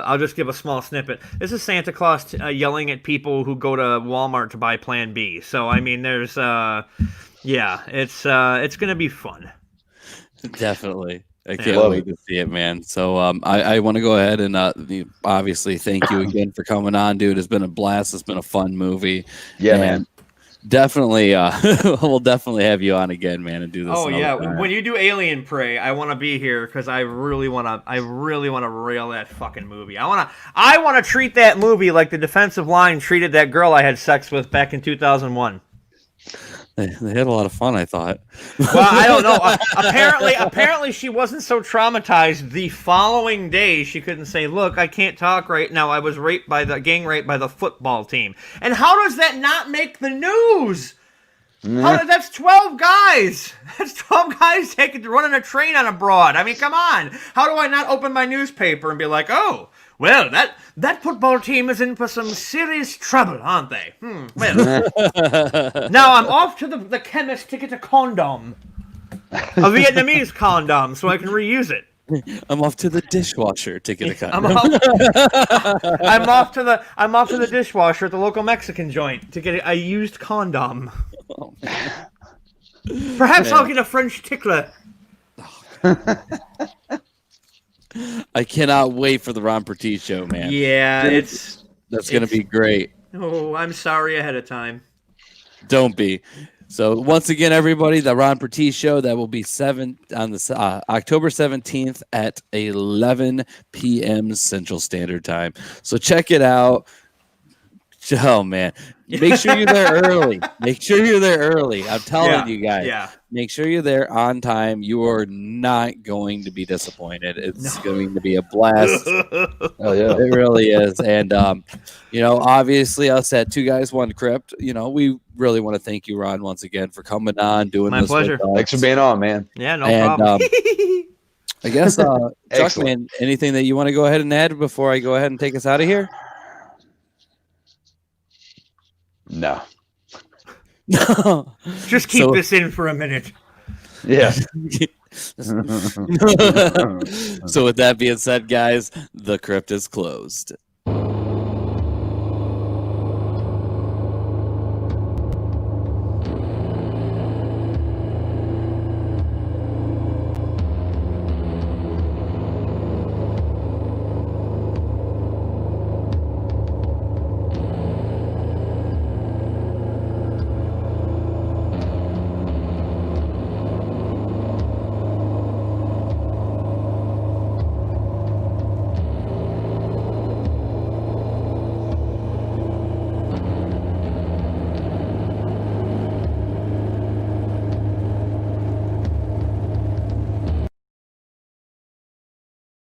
I'll just give a small snippet. This is Santa Claus yelling at people who go to Walmart to buy Plan B. So I mean, there's it's going to be fun. Definitely. I can't wait to see it, man. So I want to go ahead and obviously thank you again for coming on, dude. It's been a blast. It's been a fun movie. Yeah, man. Definitely, we'll definitely have you on again, man, and do this. Oh yeah, time. When you do Alien Prey, I want to be here because I really want to rail that fucking movie. I want to treat that movie like the defensive line treated that girl I had sex with back in 2001. They had a lot of fun, I thought. Well, I don't know. Apparently, she wasn't so traumatized. The following day, she couldn't say, "Look, I can't talk right now. I was gang raped by the football team." And how does that not make the news? That's 12 guys. That's 12 guys running a train on a broad. I mean, come on. How do I not open my newspaper and be like, "Oh, Well, that football team is in for some serious trouble, aren't they? Well, now I'm off to the chemist to get a condom. A Vietnamese condom, so I can reuse it. I'm off to the dishwasher to get a condom. I'm off to the dishwasher at the local Mexican joint to get a used condom. Oh, Perhaps I'll get a French tickler. I cannot wait for the Ron Purtee show, man. Yeah, that's going to be great. Oh, I'm sorry ahead of time. Don't be. So once again, everybody, the Ron Purtee show that will be October 17th at 11 p.m. Central Standard Time. So check it out. Oh man, make sure you're there early. Make sure you're there early. I'm telling you guys. Yeah. Make sure you're there on time. You are not going to be disappointed. It's going to be a blast. Oh yeah, it really is. And obviously us at Two Guys One Crypt, we really want to thank you, Ron, once again for coming on, doing My this. pleasure. With us. thanks for being on, man. Yeah, no problem. I guess, Chuckman, anything that you want to go ahead and add before I go ahead and take us out of here? No. No. Just keep this in for a minute. Yeah. So with that being said, guys, the crypt is closed.